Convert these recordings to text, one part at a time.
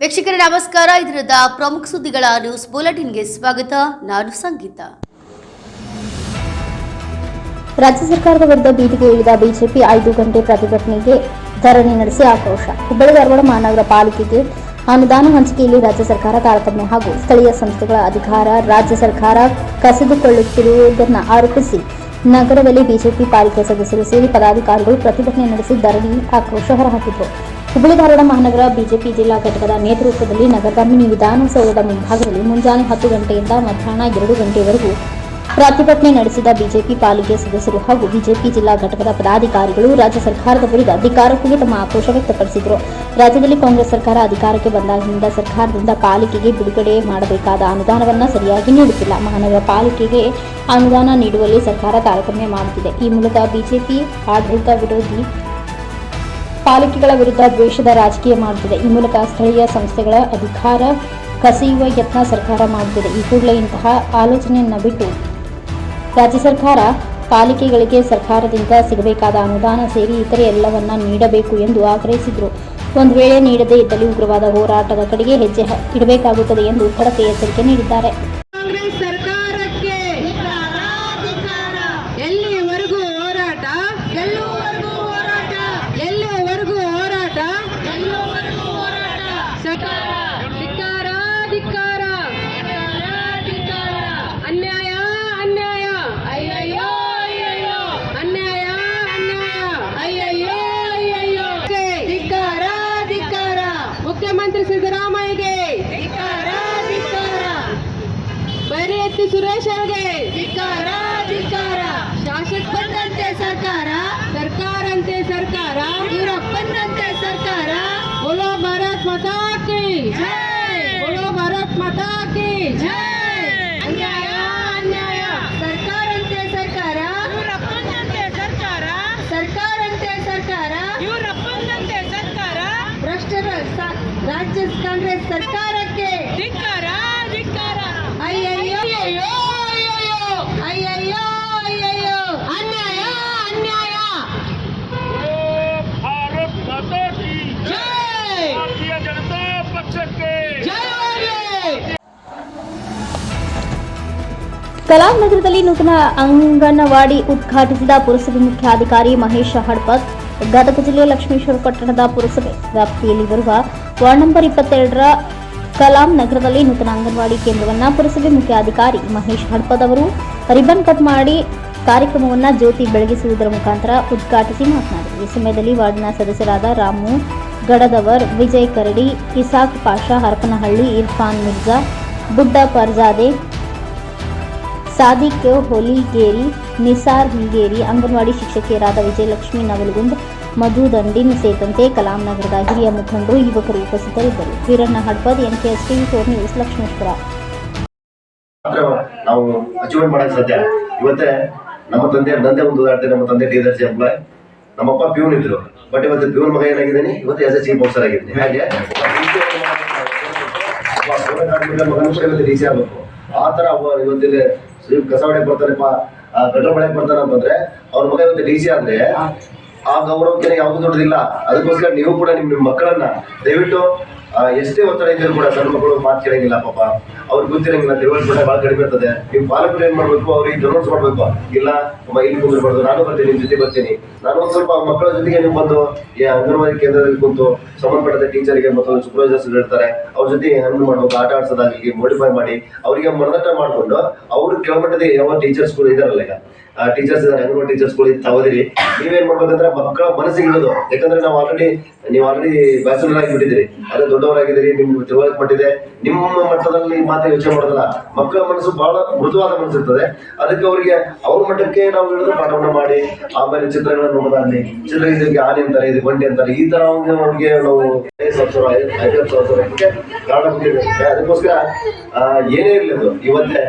ವೀಕ್ಷಕರೇ ನಮಸ್ಕಾರ. ಇದರದ ಪ್ರಮುಖ ಸುದ್ದಿಗಳ ನ್ಯೂಸ್ ಬುಲೆಟಿನ್ಗೆ ಸ್ವಾಗತ. ನಾನು ಸಂಗೀತ. ರಾಜ್ಯ ಸರ್ಕಾರದ ವಿರುದ್ಧ ಬೀದಿಗೆ ಇಳಿದ ಬಿಜೆಪಿ 5 ಗಂಟೆ ಪ್ರತಿಭಟನೆಗೆ ಧರಣಿ ನಡೆಸಿ ಆಕ್ರೋಶ. ಹುಬ್ಬಳ್ಳಿ ಧಾರವಾಡ ಮಹಾನಗರ ಪಾಲಿಕೆಗೆ ಅನುದಾನ ಹಂಚಿಕೆಯಲ್ಲಿ ರಾಜ್ಯ ಸರ್ಕಾರ ತಾರತಮ್ಯ ಹಾಗೂ ಸ್ಥಳೀಯ ಸಂಸ್ಥೆಗಳ ಅಧಿಕಾರ ರಾಜ್ಯ ಸರ್ಕಾರ ಕಸಿದುಕೊಳ್ಳುತ್ತಿರುವುದನ್ನು ಆರೋಪಿಸಿ ನಗರದಲ್ಲಿ ಬಿಜೆಪಿ ಪಾಲಿಕೆ ಸದಸ್ಯರು ಸೇರಿ ಪದಾಧಿಕಾರಿಗಳು ಪ್ರತಿಭಟನೆ ನಡೆಸಿ ಧರಣಿ ಆಕ್ರೋಶ ಹೊರಹಾಕಿದರು. ಹುಬ್ಬಳ್ಳಿ ಧಾರವಾಡ ಮಹಾನಗರ ಬಿಜೆಪಿ ಜಿಲ್ಲಾ ಘಟಕದ ನೇತೃತ್ವದಲ್ಲಿ ನಗರದ ಮಿನಿ ವಿಧಾನಸೌಧದ ಮುಂಭಾಗದಲ್ಲಿ ಮುಂಜಾನೆ 10 ಗಂಟೆಯಿಂದ ಮಧ್ಯಾಹ್ನ 2 ಗಂಟೆಯವರೆಗೂ ಪ್ರತಿಭಟನೆ ನಡೆಸಿದ ಬಿಜೆಪಿ ಪಾಲಿಕೆ ಸದಸ್ಯರು ಹಾಗೂ ಬಿಜೆಪಿ ಜಿಲ್ಲಾ ಘಟಕದ ಪದಾಧಿಕಾರಿಗಳು ರಾಜ್ಯ ಸರ್ಕಾರದ ವಿರುದ್ಧ ಧಿಕ್ಕಾರಕ್ಕೆ ತಮ್ಮ ಆಕ್ರೋಶ ವ್ಯಕ್ತಪಡಿಸಿದರು. ರಾಜ್ಯದಲ್ಲಿ ಕಾಂಗ್ರೆಸ್ ಸರ್ಕಾರ ಅಧಿಕಾರಕ್ಕೆ ಬಂದಾಗಿನಿಂದ ಸರ್ಕಾರದಿಂದ ಪಾಲಿಕೆಗೆ ಬಿಡುಗಡೆ ಮಾಡಬೇಕಾದ ಅನುದಾನವನ್ನು ಸರಿಯಾಗಿ ನೀಡುತ್ತಿಲ್ಲ. ಮಹಾನಗರ ಪಾಲಿಕೆಗೆ ಅನುದಾನ ನೀಡುವಲ್ಲಿ ಸರ್ಕಾರ ತಾರತಮ್ಯ ಮಾಡುತ್ತಿದೆ. ಈ ಮೂಲಕ ಬಿಜೆಪಿ ಆಡಳಿತ ವಿರೋಧಿ ಪಾಲಿಕೆಗಳ ವಿರುದ್ಧ ದ್ವೇಷದ ರಾಜಕೀಯ ಮಾಡುತ್ತಿದೆ. ಈ ಮೂಲಕ ಸ್ಥಳೀಯ ಸಂಸ್ಥೆಗಳ ಅಧಿಕಾರ ಕಸಿಯುವ ಯತ್ನ ಸರ್ಕಾರ ಮಾಡುತ್ತಿದೆ. ಈ ಕೂಡಲೇ ಇಂತಹ ಆಲೋಚನೆಯನ್ನು ಬಿಟ್ಟು ರಾಜ್ಯ ಸರ್ಕಾರ ಪಾಲಿಕೆಗಳಿಗೆ ಸರ್ಕಾರದಿಂದ ಸಿಗಬೇಕಾದ ಅನುದಾನ ಸೇರಿ ಇತರೆ ಎಲ್ಲವನ್ನ ನೀಡಬೇಕು ಎಂದು ಆಗ್ರಹಿಸಿದರು. ಒಂದು ವೇಳೆ ನೀಡದೇ ಇದ್ದಲ್ಲಿ ಉಗ್ರವಾದ ಹೋರಾಟದ ಕಡೆಗೆ ಹೆಜ್ಜೆ ಇಡಬೇಕಾಗುತ್ತದೆ ಎಂದು ಖಡಕ್ ಎಚ್ಚರಿಕೆ ನೀಡಿದ್ದಾರೆ. ಕಾಂಗ್ರೆಸ್ ಸರ್ಕಾರಕ್ಕೆ ಎಲ್ಲಿವರೆಗೂ ಹೋರಾಟ, ಎಲ್ಲಿವರೆಗೂ ಹೋರಾಟ, ಎಲ್ಲಿವರೆಗೂ ಹೋರಾಟ, ಸರ್ಕಾರ ಧಿಕ್ಕಾರ, ಧಿಕ್ಕಾರ, ಅನ್ಯಾಯ, ಅನ್ಯಾಯ, ಅಯ್ಯಯ್ಯೋ, ಅಯ್ಯಯ್ಯೋ, ಅನ್ಯಾಯ, ಅನ್ಯಾಯ, ಅಯ್ಯಯ್ಯೋ, ಅಯ್ಯಯ್ಯೋ, ಧಿಕ್ಕಾರ, ಧಿಕ್ಕಾರ, ಮುಖ್ಯಮಂತ್ರಿ ಸಿದ್ದರಾಮಯ್ಯಗೆ ಧಿಕ್ಕಾರ, ಧಿಕ್ಕಾರ, ಬೈರೇತಿ ಸುರೇಶ್ ಅವರಿಗೆ ಧಿಕ್ಕಾರ, ಧಿಕ್ಕಾರ, ಶಾಸಕ ಬಂದಂತೆ ಸರ್ಕಾರ, ಸರ್ಕಾರಂತೆ ಸರ್ಕಾರ, ಇವರಪ್ಪಂದಂತೆ ಸರ್ಕಾರ, बोलो भारत माता की जय, बोलो भारत माता की जय. अन्याय, अन्याय, ಸರ್ಕಾರಂತೆ ಸರ್ಕಾರ, ಇವರಪ್ಪಂದಂತೆ ಸರ್ಕಾರ, ಸರ್ಕಾರಂತೆ ಸರ್ಕಾರ, ಇವರಪ್ಪಂದಂತೆ ಸರ್ಕಾರ, ಭ್ರಷ್ಟರ ರಾಜ್ಯ ಕಾಂಗ್ರೆಸ್ ಸರ್ಕಾರಕ್ಕೆ ಧಿಕ್ಕಾರ, ಧಿಕ್ಕಾರ, ಅಯ್ಯಯ್ಯೋ, ಅಯ್ಯಯ್ಯೋ, ಅಯ್ಯಯ್ಯೋ, ಅಯ್ಯಯ್ಯೋ, ಅನ್ಯಾಯ, ಅನ್ಯಾಯ. भारत माता की जय, भारतीय जनता पक्ष के जय होगी. ಕಲಾನಗರದಲ್ಲಿ ನೂತನ ಅಂಗನವಾಡಿ ಉದ್ಘಾಟಿಸಿದ ಪುರಸಭೆ ಮುಖ್ಯಾಧಿಕಾರಿ ಮಹೇಶ್ ಹಡಪದ್. ಗದಗ ಜಿಲ್ಲೆಯ ಲಕ್ಷ್ಮೇಶ್ವರ ಪಟ್ಟಣದ ಪುರಸಭೆ ವ್ಯಾಪ್ತಿಯಲ್ಲಿ ಬರುವ ವಾರ್ಡ್ ನಂಬರ್ 22ರ ಕಲಾಂ ನಗರದಲ್ಲಿ ನೂತನ ಅಂಗನವಾಡಿ ಕೇಂದ್ರವನ್ನು ಪುರಸಭೆ ಮುಖ್ಯಾಧಿಕಾರಿ ಮಹೇಶ್ ಹಡಪದ್ ಅವರು ರಿಬನ್ ಕಟ್ ಮಾಡಿ ಕಾರ್ಯಕ್ರಮವನ್ನು ಜ್ಯೋತಿ ಬೆಳಗಿಸುವುದರ ಮುಖಾಂತರ ಉದ್ಘಾಟಿಸಿ ಮಾತನಾಡಿದರು. ಈ ಸಮಯದಲ್ಲಿ ವಾರ್ಡ್ನ ಸದಸ್ಯರಾದ ರಾಮು ಗಡದವರ್, ವಿಜಯ್ ಕರಡಿ, ಇಸಾಕ್ ಪಾಷಾ, ಹರಪನಹಳ್ಳಿ, ಇರ್ಫಾನ್ ಮಿರ್ಜಾ, ಬುಡ್ಡ ಪರ್ಜಾದೆ, ಸಾದಿಕ್ ಹೊಲಿಗೇರಿ, ನಿಸಾರ್ ಹುಲ್ಗೇರಿ, ಅಂಗನವಾಡಿ ಶಿಕ್ಷಕಿಯರಾದ ವಿಜಯಲಕ್ಷ್ಮಿ ನವಲಗುಂದ್, ಮಧು ದಂಡಿನ್ ಸೇರಿದಂತೆ ಕಲಾಂ ನಗರದ ಹಿರಿಯ ಮುಖಂಡರು, ಯುವಕರು ಉಪಸ್ಥಿತರಿದ್ದರು. Veeranna Hadapad, NKS TV 4 news, Lakshmeshwar. ನಾವು ಅಚೀವ್ಮೆಂಟ್ ಮಾಡಕ್ಕೆ ಸಾಧ್ಯ. ಇವತ್ತೇ ನಮ್ಮ ತಂದೆ ಒಂದು ಉದಾಹರಣೆ. ನಮ್ಮ ತಂದೆ DRC ಎಂಪ್ಲಾಯ್, ನಮ್ಮಪ್ಪ ಪ್ಯೂನ್ ಇದ್ರು. ಬಟ್ ಇವತ್ತು ಪ್ಯೂನ್ ಮಗ ಏನಾಗಿದ್ದೀನಿ, ಇವತ್ತು ಎಸ್ ಚೀಫ್ ಆಫೀಸರ್ ಆಗಿದ್ದೀನಿ. ಹಾಗೆ ಮಗನೂ ಕೂಡ ಇವತ್ತು DC ಆಗಬೇಕು. ಆ ಥರ ಇವತ್ತಿನ ಕಸ ಹೊಡೆಯಕ್ಕೆ ಬರ್ತಾರಪ್ಪ, ಪೆಟ್ರೋಲ್ ಹೊಡೆಯಕ್ಕೆ ಬರ್ತಾರ ಅಂತಂದ್ರೆ ಅವ್ರ ಮಗ ಇವತ್ತು DC ಆದ್ರೆ ಆ ಗೌರವಕ್ಕೆ ಯಾವುದು ದೊಡ್ಡದಿಲ್ಲ. ಅದಕ್ಕೋಸ್ಕರ ನೀವು ಕೂಡ ನಿಮ್ಮ ಮಕ್ಕಳನ್ನ ದಯವಿಟ್ಟು ಎಷ್ಟೇ ಒತ್ತಡ ಇದ್ದರೂ ಕೂಡ ಸಣ್ಣ ಮಕ್ಕಳು ಮಾತು ಕೇಳಂಗಿಲ್ಲ. ಪಾಪ ಅವ್ರಿಗೆ ಗೊತ್ತಿರಂಗಿಲ್ಲ, ತಿಳುವಳಿಕೆ ಭಾಳ ಕಡಿಮೆ ಇರ್ತದೆ. ನೀವು ಪಾಲಕರು ಏನ್ ಮಾಡ್ಬೇಕು, ಅವ್ರಿಗೆ ಡೌನ್ಲೋಡ್ಸ್ ಮಾಡ್ಬೇಕು. ಇಲ್ಲ ಇಲ್ಲಿ ಕುಂದಿರ್ಬಾರ್ದು, ನಾನು ಬರ್ತೀನಿ, ನಿಮ್ ಜೊತೆ ಬರ್ತೀನಿ. ನಾನು ಒಂದ್ ಸ್ವಲ್ಪ ಮಕ್ಕಳ ಜೊತೆಗೆ ನೀವು ಬಂದು ಅಂಗನವಾಡಿ ಕೇಂದ್ರದಲ್ಲಿ ಕುಂತು ಸಂಬಂಧಪಟ್ಟ ಟೀಚರ್ಗೆ ಮತ್ತು ಸೂಪರ್ವೈಸರ್ಸ್ ಇರ್ತಾರೆ, ಅವ್ರ ಜೊತೆ ಹಣ್ಣು ಮಾಡ್ಬೇಕು. ಆಟ ಆಡ್ಸೋದಾಗಲಿ ಮಾಡಿಫೈ ಮಾಡಿ ಅವರಿಗೆ ಮನದಟ್ಟ ಮಾಡ್ಕೊಂಡು ಅವ್ರು ಕೆಳಮಟ್ಟದ ಯಾವ ಟೀಚರ್ಸ್ಗಳು ಇದಾರಲ್ಲ, ಈಗ ಟೀಚರ್ಸ್ ಇದಾರೆ, ಅಂಗನವಾಡಿ ಟೀಚರ್ಸ್ಗಳು ತಾವದಿರಿ. ನೀವೇನ್ ಮಾಡ್ಬೇಕಂದ್ರೆ ಮಕ್ಕಳ ಮನಸ್ಸಿಗೆ ಇಡೋದು. ಯಾಕಂದ್ರೆ ನೀವು ಆಲ್ರೆಡಿ ಬ್ಯಾಚುಲರ್ ಆಗಿಬಿಟ್ಟಿದ್ದೀರಿ, ಅದೇ ದೊಡ್ಡವರಾಗಿದ್ದೀರಿ, ನಿಮ್ಗೆ ತಿಳುವಳಿಕೆ ಪಟ್ಟಿದೆ. ನಿಮ್ಮ ಮಟ್ಟದಲ್ಲಿ ಮಾತ್ರ ಯೋಚನೆ ಮಾಡೋದಲ್ಲ. ಮಕ್ಕಳ ಮನಸ್ಸು ಬಹಳ ಮೃದುವಾದ ಮನಸ್ಸು ಇರ್ತದೆ. ಅದಕ್ಕೆ ಅವರಿಗೆ ಅವ್ರ ಮಟ್ಟಕ್ಕೆ ನಾವು ಹಿಡಿದು ಪಾಠವನ್ನ ಮಾಡಿ ಆಮೇಲೆ ಚಿತ್ರಗಳನ್ನು ನೋಡೋದಾಗ್ಲಿ, ಚಿತ್ರ ಇದಕ್ಕೆ ಆನೆ ಅಂತಾರೆ, ಇದು ಬಂಡಿ ಅಂತಾರೆ, ಈ ತರ ಅವ್ರಿಗೆ ನಾವು ಕಾರಣ ಬಿಟ್ಟಿದೆ. ಅದಕ್ಕೋಸ್ಕರ ಏನೇ ಇರಲಿ ಅದು ಇವತ್ತೇ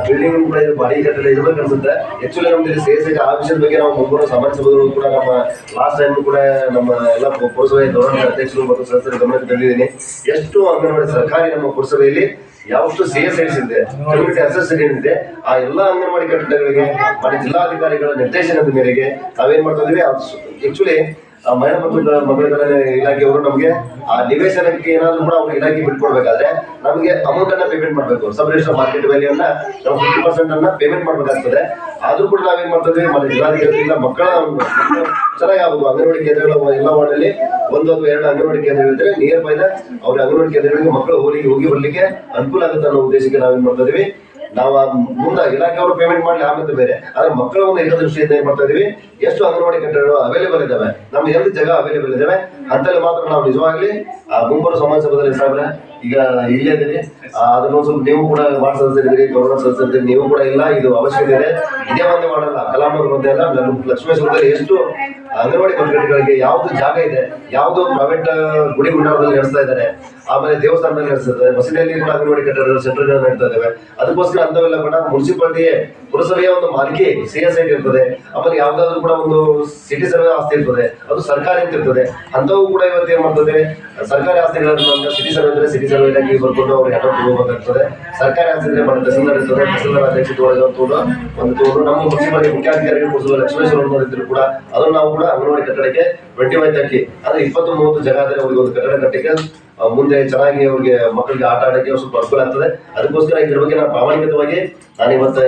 ಬಿಲ್ಡಿಂಗ್ ಕೂಡ ಇದು ಬಾಡಿ ಕಟ್ಟಲೆ ಇರ್ಬೇಕು ಅನ್ಸುತ್ತೆ. ಆಕ್ಚುಲಿ ನಮ್ದು ಸೇರಿಸಿ ಆ ವಿಷಯದ ಬಗ್ಗೆ ನಾವು ಮುಂಬರುವ ಸಮಾಜ ಸಭೆಗಳು ಕೂಡ ನಮ್ಮ ಲಾಸ್ಟ್ ಟೈಮ್ ಕೂಡ ನಮ್ಮ ಎಲ್ಲ ಪುರಸಭೆ ಗೌರವ ಅಧ್ಯಕ್ಷರು ಮತ್ತು ಸದಸ್ಯರ ಗಮನಕ್ಕೆ ತಂದಿದ್ದೀನಿ. ಎಷ್ಟು ಅಂಗನವಾಡಿ ಸರ್ಕಾರಿ ನಮ್ಮ ಪುರಸಭೆಯಲ್ಲಿ ಯಾವಷ್ಟು CSIs ಇದೆ, ಕಮ್ಯುನಿಟಿ ಅಸೆಸರಿ ಏನಿದೆ, ಆ ಎಲ್ಲ ಅಂಗನವಾಡಿ ಕಟ್ಟಡಗಳಿಗೆ ಮತ್ತು ಜಿಲ್ಲಾಧಿಕಾರಿಗಳ ನಿರ್ದೇಶನದ ಮೇರೆಗೆ ನಾವೇನ್ ಮಾಡ್ತಾ ಇದೀವಿ. ಆಕ್ಚುಲಿ ಮಹಿಳಾ ಮತ್ತು ಮಕ್ಕಳ ಕಲ್ಯಾಣ ಇಲಾಖೆಯವರು ನಮಗೆ ಆ ನಿವೇಶನಕ್ಕೆ ಏನಾದ್ರು ಕೂಡ ಅವ್ರ ಇಲಾಖೆ ಬಿಟ್ಕೊಡ್ಬೇಕಾದ್ರೆ ನಮಗೆ ಅಮೌಂಟ್ ಅನ್ನ ಪೇಮೆಂಟ್ ಮಾಡಬೇಕು. ಸಬ್ ರಿಜಿಸ್ಟರ್ ಮಾರ್ಕೆಟ್ ವ್ಯಾಲ್ಯೂನ್ನ ನಾವು 50% ಅನ್ನ ಪೇಮೆಂಟ್ ಮಾಡ್ಬೇಕಾಗ್ತದೆ. ಆದ್ರೂ ಕೂಡ ನಾವೇನ್ ಮಾಡ್ತಿದ್ವಿ, ಮತ್ತೆ ಜಿಲ್ಲಾಧಿಕಾರಿಗಳಿಂದ ಮಕ್ಕಳ ಚೆನ್ನಾಗಿ ಆಗಬೇಕು. ಅಂಗನವಾಡಿ ಕೇಂದ್ರಗಳು ಎಲ್ಲ ವಾರ್ಡಲ್ಲಿ 1 ಅಥವಾ 2 ಅಂಗನವಾಡಿ ಕೇಂದ್ರಗಳಿದ್ರೆ ನಿಯರ್ ಬೈ ಅವ್ರ ಅಂಗನವಾಡಿ ಕೇಂದ್ರಗಳಿಗೆ ಮಕ್ಕಳು ಹೋಗಿ ಬರ್ಲಿಕ್ಕೆ ಅನುಕೂಲ ಆಗುತ್ತೆ ಅನ್ನೋ ಉದ್ದೇಶಕ್ಕೆ ನಾವೇನ್ ಮಾಡ್ತಾ ಇದೀವಿ, ನಾವು ಮುಂದೆ ಇಲಾಖೆಯವರು ಪೇಮೆಂಟ್ ಮಾಡ್ಲಿ ಆಮೇಲೆ ಬೇರೆ, ಆದ್ರೆ ಮಕ್ಕಳ ಒಂದು ಹಿತದೃಷ್ಟಿಯಿಂದ ಏನ್ ಮಾಡ್ತಾ ಇದೀವಿ, ಎಷ್ಟು ಅಂಗನವಾಡಿ ಕಟ್ಟಡಗಳು ಅವೈಲೇಬಲ್ ಇದಾವೆ, ನಮ್ಗೆ ಎಲ್ಲಿ ಜಾಗ ಅವೈಲೇಬಲ್ ಇದಾವೆ ಅಂತಲ್ಲಿ ಮಾತ್ರ ನಾವು ನಿಜವಾಗ್ಲಿ ಮುಂಬರುವ ಸಮಾಜ ಸಭೆಯಲ್ಲಿ ಸಾಹೇಬ್ರೆ ಈಗ ಇಲ್ಲೇ ಇದೀವಿ, ಅದನ್ನ ಸ್ವಲ್ಪ ನೀವು ಕೂಡ ವಾರ್ಡ್ ಸದಸ್ಯರಿದ್ದೀರಿ, ಗೌರವ ಸದಸ್ಯರಿದ್ದೀರಿ, ನೀವು ಕೂಡ ಇಲ್ಲ ಇದು ಅವಶ್ಯಕತೆ ಇದೆ. ಇದೇ ಒಂದೇ ಮಾಡಲ್ಲ, ಕಲಾಮರು ಒಂದೇ ಅಲ್ಲ, ಲಕ್ಷ್ಮೇಶ್ವರದಲ್ಲಿ ಎಷ್ಟು ಅಂಗನವಾಡಿ ಮಕ್ಕಳಿಗೆ ಯಾವ್ದು ಜಾಗ ಇದೆ, ಯಾವ್ದು ಪ್ರೈವೇಟ್ ಗುಡಿ ಗುಂಡಾರದಲ್ಲಿ ನಡೆಸ್ತಾ ಇದ್ದಾರೆ, ಆಮೇಲೆ ದೇವಸ್ಥಾನದಲ್ಲಿ ನಡೆಸ್ತಾರೆ, ಮಸೀದಿಯಲ್ಲಿ ಕೂಡ ಅಂಗನವಾಡಿ ಕಟ್ಟಡ ಸೆಂಟರ್ಗಳು ನಡೀತಾ ಇದ್ದಾವೆ. ಅದಕ್ಕೋಸ್ಕರ ಅಂತವೆಲ್ಲ ಕೂಡ ಮುನ್ಸಿಪಾಲಿಟಿಯೇ ಪುರಸಭೆಯ ಒಂದು ಮಾಲಿಕೆ CSIT ಇರ್ತದೆ. ಆಮೇಲೆ ಯಾವ್ದಾದ್ರು ಕೂಡ ಒಂದು ಸಿಟಿ ಸರ್ವೆ ಆಸ್ತಿ ಇರ್ತದೆ, ಅದು ಸರ್ಕಾರಿ ಅಂತ ಇರ್ತದೆ. ಅಂತವು ಕೂಡ ಇವತ್ತು ಏನ್ ಮಾಡ್ತದೆ, ಸರ್ಕಾರಿ ಆಸ್ತಿಗಳನ್ನು ಸಿಟಿ ಸರ್ವೆ ಇದ್ರೆ ಸಿಟಿ ಸರ್ವೆ ಇಲಾಖೆಗೆ ಬರ್ಕೊಂಡು ಅವ್ರಿಗೆ ಹೆಣ್ಣು ತಗೋಬೇಕಾಗ್ತದೆ. ಸರ್ಕಾರಿ ಆಸ್ತಿ ಇದ್ರೆ ಮತ್ತೆ ತಹಸೀಲ್ದಾರ್ ಇರ್ತದೆ, ತಹಸೀಲ್ದಾರ್ ಅಧ್ಯಕ್ಷತೆ ಒಂದು ತಗೊಂಡು ನಮ್ಮ ಮುನ್ಸಿಪಾಲಿಟಿ ಮುಖ್ಯಾಧಿಕಾರಿಗಳು ಕೊಡಿಸುವ ಲಕ್ಷ್ಮೇಶ್ವರ ಇದ್ರು ಕೂಡ ಅದನ್ನು ನಾವು ಕೂಡ ಅಂಗನವಾಡಿ ಕಟ್ಟಡಕ್ಕೆ 25 ಅಂದ್ರೆ 20-30 ಜಾಗ ಆದ್ರೆ ಅವ್ರಿಗೆ ಒಂದು ಕಟ್ಟಡ ಕಟ್ಟಕ್ಕೆ ಮುಂದೆ ಚೆನ್ನಾಗಿ ಅವ್ರಿಗೆ ಮಕ್ಕಳಿಗೆ ಆಟ ಆಡಕ್ಕೆ ಸ್ವಲ್ಪ ಅನುಕೂಲ ಆಗ್ತದೆ. ಅದಕ್ಕೋಸ್ಕರ ಇದ್ರ ಬಗ್ಗೆ ನಾನು ಪ್ರಾಮಾಣಿಕವಾಗಿ ನಾನು ಇವತ್ತು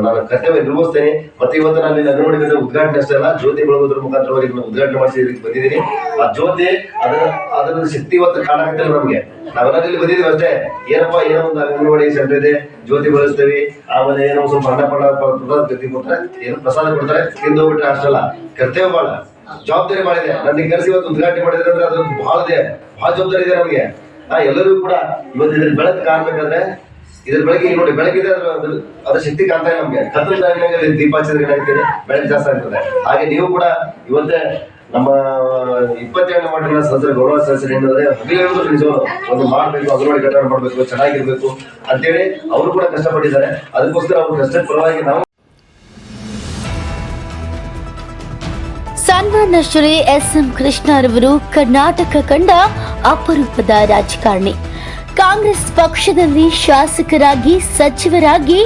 ನಾನು ಕರ್ತವ್ಯ ನಿರ್ವಹಿಸ್ತೇನೆ. ಮತ್ತೆ ಇವತ್ತು ನಾನು ಅಂಗನವಾಡಿ ಉದ್ಘಾಟನೆ ಅಷ್ಟೇ ಅಲ್ಲ, ಜ್ಯೋತಿ ಬೆಳಗೋದ್ರ ಮುಖಾಂತರವಾಗಿ ಉದ್ಘಾಟನೆ ಮಾಡಿಸಿ ಬಂದಿದ್ದೀನಿ. ಆ ಜ್ಯೋತಿ ಅದರ ಶಕ್ತಿ ಇವತ್ತು ಕಾಣಾಕತ್ತಿಲ್ಲ ನಮ್ಗೆ. ನಾವೆಲ್ಲ ಇಲ್ಲಿ ಬಂದಿದ್ದೀವಿ ಅಷ್ಟೇ, ಏನಪ್ಪಾ ಏನೋ ಒಂದು ಅಂಗನವಾಡಿ ಸೆಂಟರ್ ಇದೆ, ಜ್ಯೋತಿ ಬೆಳೆಸ್ತೇವೆ, ಆಮೇಲೆ ಏನೋ ಸ್ವಲ್ಪ ಗತಿ ಕೊಡ್ತಾರೆ, ಏನೋ ಪ್ರಸಾದ ಕೊಡ್ತಾರೆ, ತಿಂದು ಹೋಗ್ಬಿಟ್ರೆ ಅಷ್ಟಲ್ಲ. ಕರ್ತವ್ಯ ಬಹಳ ಜವಾಬ್ದಾರಿ ಮಾಡಿದೆ. ನನಗೆ ಕರೆಸಿ ಇವತ್ತು ಉದ್ಘಾಟನೆ ಮಾಡಿದ್ರೆ ಅಂದ್ರೆ ಅದು ಬಹಳ ಜವಾಬ್ದಾರಿ ಇದೆ ನಮ್ಗೆ. ಎಲ್ಲರಿಗೂ ಕೂಡ ಇವತ್ತು ಇದ್ರ ಬೆಳಕು ಕಾಣ್ಬೇಕಂದ್ರೆ ಇದ್ರ ಬೆಳಗ್ಗೆ ನೋಡಿ, ಬೆಳಕಿದೆ ಅದ್ರ ಶಕ್ತಿ ಕಾಣ್ತಾ ಇದೆ ನಮ್ಗೆ. ಕತ್ತಲ ಟೈಮ್ನಾಗ ದೀಪ ಹಚ್ಚಿದ್ರೆ ಏನಾಗ್ತದೆ, ಬೆಳಕು ಜಾಸ್ತಿ ಆಗ್ತದೆ. ಹಾಗೆ ನೀವು ಕೂಡ ಇವತ್ತೇ ನಮ್ಮ 22ನೇ ವಾರ್ಡಿನ ಸದಸ್ಯರ ಗೌರವ ಸದಸ್ಯರು ಏನಂದ್ರೆ ಹಗಲು ನಿಜವೂ ಒಂದು ಮಾಡ್ಬೇಕು, ಅಂಗನವಾಡಿ ಕಟ್ಟಡ ಮಾಡ್ಬೇಕು, ಚೆನ್ನಾಗಿರ್ಬೇಕು ಅಂತೇಳಿ ಅವರು ಕೂಡ ಕಷ್ಟಪಟ್ಟಿದ್ದಾರೆ. ಅದಕ್ಕೋಸ್ಕರ ಅವ್ರ ಕಷ್ಟದ ಪರವಾಗಿ ನಾವು ಸನ್ಮಾನ್ಯ ಶ್ರೀ SM ಕೃಷ್ಣರವರು ಕರ್ನಾಟಕ ಕಂಡ ಅಪರೂಪದ ರಾಜಕಾರಣಿ. ಕಾಂಗ್ರೆಸ್ ಪಕ್ಷದಲ್ಲಿ ಶಾಸಕರಾಗಿ, ಸಚಿವರಾಗಿ,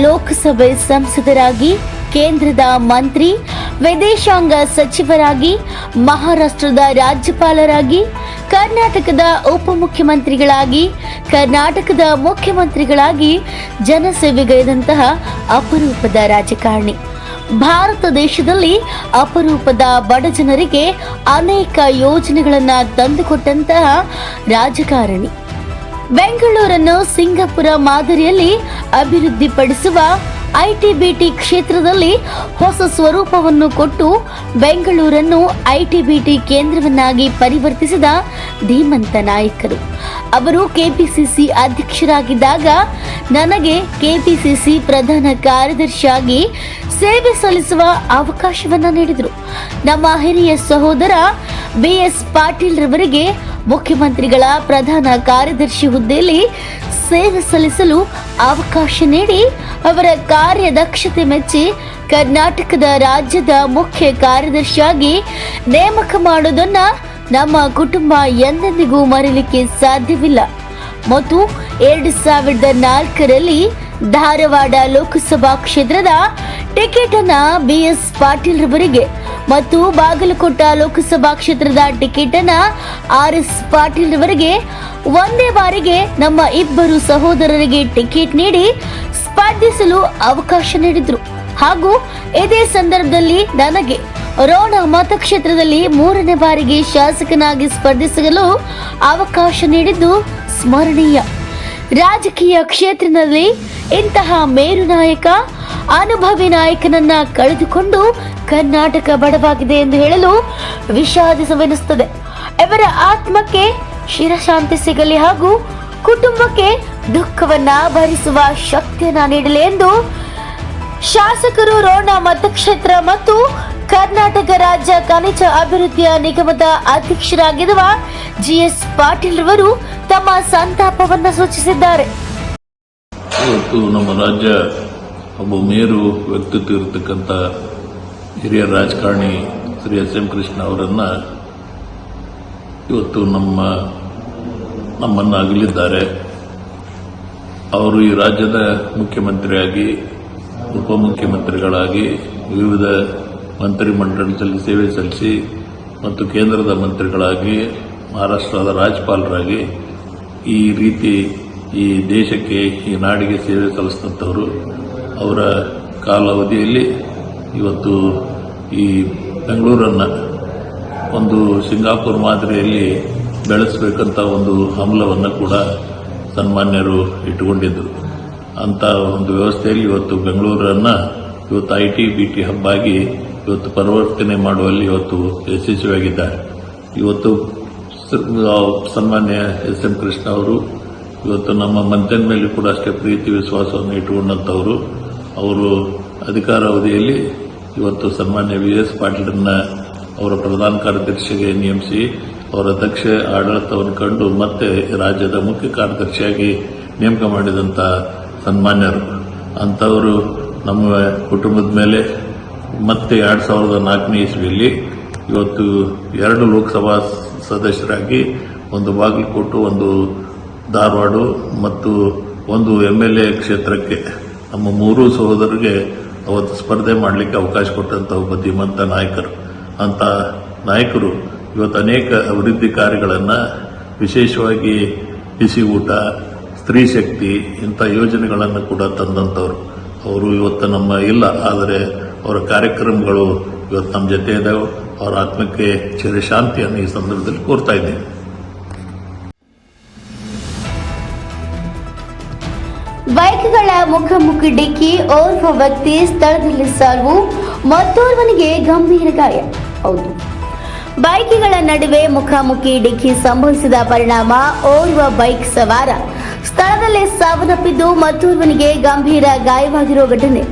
ಲೋಕಸಭೆ ಸಂಸದರಾಗಿ, ಕೇಂದ್ರದ ಮಂತ್ರಿ, ವಿದೇಶಾಂಗ ಸಚಿವರಾಗಿ, ಮಹಾರಾಷ್ಟ್ರದ ರಾಜ್ಯಪಾಲರಾಗಿ, ಕರ್ನಾಟಕದ ಉಪಮುಖ್ಯಮಂತ್ರಿಗಳಾಗಿ, ಕರ್ನಾಟಕದ ಮುಖ್ಯಮಂತ್ರಿಗಳಾಗಿ ಜನಸೇವೆಗೈದಂತಹ ಅಪರೂಪದ ರಾಜಕಾರಣಿ. ಭಾರತ ದೇಶದಲ್ಲಿ ಅಪರೂಪದ ಬಡ ಜನರಿಗೆ ಅನೇಕ ಯೋಜನೆಗಳನ್ನು ತಂದುಕೊಟ್ಟಂತಹ ರಾಜಕಾರಣಿ. ಬೆಂಗಳೂರನ್ನು ಸಿಂಗಾಪುರ ಮಾದರಿಯಲ್ಲಿ ಅಭಿವೃದ್ಧಿಪಡಿಸುವ ITBT ಕ್ಷೇತ್ರದಲ್ಲಿ ಹೊಸ ಸ್ವರೂಪವನ್ನು ಕೊಟ್ಟು ಬೆಂಗಳೂರನ್ನು ITBT ಕೇಂದ್ರವನ್ನಾಗಿ ಪರಿವರ್ತಿಸಿದ ಧೀಮಂತ ನಾಯಕರು. ಅವರು ಕೆಪಿಸಿಸಿ ಅಧ್ಯಕ್ಷರಾಗಿದ್ದಾಗ ನನಗೆ ಕೆಪಿಸಿಸಿ ಪ್ರಧಾನ ಕಾರ್ಯದರ್ಶಿಯಾಗಿ ಸೇವೆ ಸಲ್ಲಿಸುವ ಅವಕಾಶವನ್ನ ನೀಡಿದರು. ನಮ್ಮ ಹಿರಿಯ ಸಹೋದರ BS ಪಾಟೀಲ್ ರವರಿಗೆ ಮುಖ್ಯಮಂತ್ರಿಗಳ ಪ್ರಧಾನ ಕಾರ್ಯದರ್ಶಿ ಹುದ್ದೆಯಲ್ಲಿ ಸೇವೆ ಸಲ್ಲಿಸಲು ಅವಕಾಶ ನೀಡಿ ಅವರ ಕಾರ್ಯದಕ್ಷತೆ ಮೆಚ್ಚಿ ಕರ್ನಾಟಕದ ರಾಜ್ಯದ ಮುಖ್ಯ ಕಾರ್ಯದರ್ಶಿಯಾಗಿ ನೇಮಕ ಮಾಡುವುದನ್ನ ನಮ್ಮ ಕುಟುಂಬ ಎಂದೆಂದಿಗೂ ಮರೆಯಲಿಕ್ಕೆ ಸಾಧ್ಯವಿಲ್ಲ. ಮತ್ತು 2004ರಲ್ಲಿ ಧಾರವಾಡ ಲೋಕಸಭಾ ಕ್ಷೇತ್ರದ ಟಿಕೆಟ್ ಅನ್ನ BS ಪಾಟೀಲ್ ರವರಿಗೆ ಮತ್ತು ಬಾಗಲಕೋಟ ಲೋಕಸಭಾ ಕ್ಷೇತ್ರದ ಟಿಕೆಟ್ ಅನ್ನ RS ಪಾಟೀಲ್ ರವರಿಗೆ ಒಂದೇ ಬಾರಿಗೆ ನಮ್ಮ ಇಬ್ಬರು ಸಹೋದರರಿಗೆ ಟಿಕೆಟ್ ನೀಡಿ ಸ್ಪರ್ಧಿಸಲು ಅವಕಾಶ ನೀಡಿದ್ರು. ಹಾಗೂ ಇದೇ ಸಂದರ್ಭದಲ್ಲಿ ನನಗೆ ರೋಣ ಮತಕ್ಷೇತ್ರದಲ್ಲಿ 3ನೇ ಬಾರಿಗೆ ಶಾಸಕನಾಗಿ ಸ್ಪರ್ಧಿಸಲು ಅವಕಾಶ ನೀಡಿದ್ದು ಸ್ಮರಣೀಯ. ರಾಜಕೀಯ ಕ್ಷೇತ್ರದಲ್ಲಿ ಇಂತಹ ಮೇರು ನಾಯಕ, ಅನುಭವಿ ನಾಯಕನನ್ನ ಕಳೆದುಕೊಂಡು ಕರ್ನಾಟಕ ಬಡವಾಗಿದೆ ಎಂದು ಹೇಳಲು ವಿಷಾದಿಸವೆನಿಸುತ್ತದೆ. ಇವರ ಆತ್ಮಕ್ಕೆ ಶಿರಶಾಂತಿ ಸಿಗಲಿ ಹಾಗೂ ಕುಟುಂಬಕ್ಕೆ ದುಃಖವನ್ನ ಭರಿಸುವ ಶಕ್ತಿಯನ್ನ ನೀಡಲಿ ಎಂದು ಶಾಸಕರು ರೋಣ ಮತಕ್ಷೇತ್ರ ಮತ್ತು ಕರ್ನಾಟಕ ರಾಜ್ಯ ಖನಿಜ ಅಭಿವೃದ್ಧಿಯ ನಿಗಮದ ಅಧ್ಯಕ್ಷರಾಗಿರುವ GS ಪಾಟೀಲ್ ರವರು ತಮ್ಮ ಸಂತಾಪವನ್ನ ಸೂಚಿಸಿದ್ದಾರೆ. ಇವತ್ತು ನಮ್ಮ ರಾಜ್ಯ ಒಬ್ಬ ಮೇರು ವ್ಯಕ್ತಿತ್ವ ಇರತಕ್ಕಂಥ ಹಿರಿಯ ರಾಜಕಾರಣಿ ಶ್ರೀ SM ಕೃಷ್ಣ ಅವರನ್ನ ಇವತ್ತು ನಮ್ಮನ್ನು ಅಗಲಿದ್ದಾರೆ. ಅವರು ಈ ರಾಜ್ಯದ ಮುಖ್ಯಮಂತ್ರಿಯಾಗಿ, ಉಪಮುಖ್ಯಮಂತ್ರಿಗಳಾಗಿ, ವಿವಿಧ ಮಂತ್ರಿಮಂಡಲದಲ್ಲಿ ಸೇವೆ ಸಲ್ಲಿಸಿ ಮತ್ತು ಕೇಂದ್ರದ ಮಂತ್ರಿಗಳಾಗಿ ಮಹಾರಾಷ್ಟ್ರದ ರಾಜ್ಯಪಾಲರಾಗಿ ಈ ರೀತಿ ಈ ದೇಶಕ್ಕೆ ಈ ನಾಡಿಗೆ ಸೇವೆ ಸಲ್ಲಿಸಿದಂಥವರು. ಅವರ ಕಾಲಾವಧಿಯಲ್ಲಿ ಇವತ್ತು ಈ ಬೆಂಗಳೂರನ್ನು ಒಂದು ಸಿಂಗಾಪುರ್ ಮಾದರಿಯಲ್ಲಿ ಬೆಳೆಸಬೇಕಂತ ಒಂದು ಹಂಬಲವನ್ನು ಕೂಡ ಸನ್ಮಾನ್ಯರು ಇಟ್ಟುಕೊಂಡಿದ್ದರು. ಅಂಥ ಒಂದು ವ್ಯವಸ್ಥೆಯಲ್ಲಿ ಇವತ್ತು ಬೆಂಗಳೂರನ್ನು ಇವತ್ತು IT-BT ಹಬ್ ಆಗಿ ಇವತ್ತು ಪರಿವರ್ತನೆ ಮಾಡುವಲ್ಲಿ ಇವತ್ತು ಯಶಸ್ವಿಯಾಗಿದ್ದಾರೆ. ಇವತ್ತು ಸನ್ಮಾನ್ಯ SM ಕೃಷ್ಣ ಅವರು ಇವತ್ತು ನಮ್ಮ ಮಂತ್ರಿಯ ಮೇಲೆ ಕೂಡ ಅಷ್ಟೇ ಪ್ರೀತಿ ವಿಶ್ವಾಸವನ್ನು ಇಟ್ಟುಕೊಂಡಂಥವರು. ಅವರು ಅಧಿಕಾರಾವಧಿಯಲ್ಲಿ ಇವತ್ತು ಸನ್ಮಾನ್ಯ VS ಪಾಟೀಲರನ್ನ ಅವರ ಪ್ರಧಾನ ಕಾರ್ಯದರ್ಶಿಗೆ ನೇಮಿಸಿ ಅವರ ದಕ್ಷ ಆಡಳಿತವನ್ನು ಕಂಡು ಮತ್ತೆ ರಾಜ್ಯದ ಮುಖ್ಯ ಕಾರ್ಯದರ್ಶಿಯಾಗಿ ನೇಮಕ ಮಾಡಿದಂಥ ಸನ್ಮಾನ್ಯರು. ಅಂಥವರು ನಮ್ಮ ಕುಟುಂಬದ ಮೇಲೆ ಮತ್ತೆ 2004ನೇ ಇಸ್ವಿಯಲ್ಲಿ ಇವತ್ತು 2 ಲೋಕಸಭಾ ಸದಸ್ಯರಾಗಿ ಒಂದು ಬಾಗಲಕೋಟೆ, ಒಂದು ಧಾರವಾಡ ಮತ್ತು ಒಂದು MLA ಕ್ಷೇತ್ರಕ್ಕೆ ನಮ್ಮ 3 ಸಹೋದರರಿಗೆ ಅವತ್ತು ಸ್ಪರ್ಧೆ ಮಾಡಲಿಕ್ಕೆ ಅವಕಾಶ ಕೊಟ್ಟಂಥ ಒಬ್ಬ ಧೀಮಂತ ನಾಯಕರು. ಅಂಥ ನಾಯಕರು ಇವತ್ತು ಅನೇಕ ಅಭಿವೃದ್ಧಿ ಕಾರ್ಯಗಳನ್ನು, ವಿಶೇಷವಾಗಿ ಬಿಸಿ ಊಟ, ಸ್ತ್ರೀ ಶಕ್ತಿ ಇಂಥ ಯೋಜನೆಗಳನ್ನು ಕೂಡ ತಂದಂಥವ್ರು. ಅವರು ಇವತ್ತು ನಮ್ಮ ಇಲ್ಲ, ಆದರೆ ಅವರ ಕಾರ್ಯಕ್ರಮಗಳು ಇವತ್ತು ನಮ್ಮ ಜೊತೆ ಇದ್ದಾವೆ. ಅವರ ಆತ್ಮಕ್ಕೆ ಚಿರಶಾಂತಿಯನ್ನು ಈ ಸಂದರ್ಭದಲ್ಲಿ ಕೋರ್ತಾ ಇದ್ದೇನೆ. ಬೈಕ್ಗಳ ಮುಖಾಮುಖಿ ಡಿಕ್ಕಿ, ಓರ್ವ ವ್ಯಕ್ತಿ ಸ್ಥಳದಲ್ಲಿ ಸಾವು, ಮತ್ತೋರ್ವನಿಗೆ ಗಂಭೀರ ಗಾಯ. ಹೌದು, ಬೈಕ್ಗಳ ನಡುವೆ ಮುಖಾಮುಖಿ ಡಿಕ್ಕಿ ಸಂಭವಿಸಿದ ಪರಿಣಾಮ ಓರ್ವ ಬೈಕ್ ಸವಾರ ಸ್ಥಳದಲ್ಲೇ ಸಾವನ್ನಪ್ಪಿದ್ದು ಮತ್ತೋರ್ವನಿಗೆ ಗಂಭೀರ ಗಾಯವಾಗಿರುವ ಘಟನೆ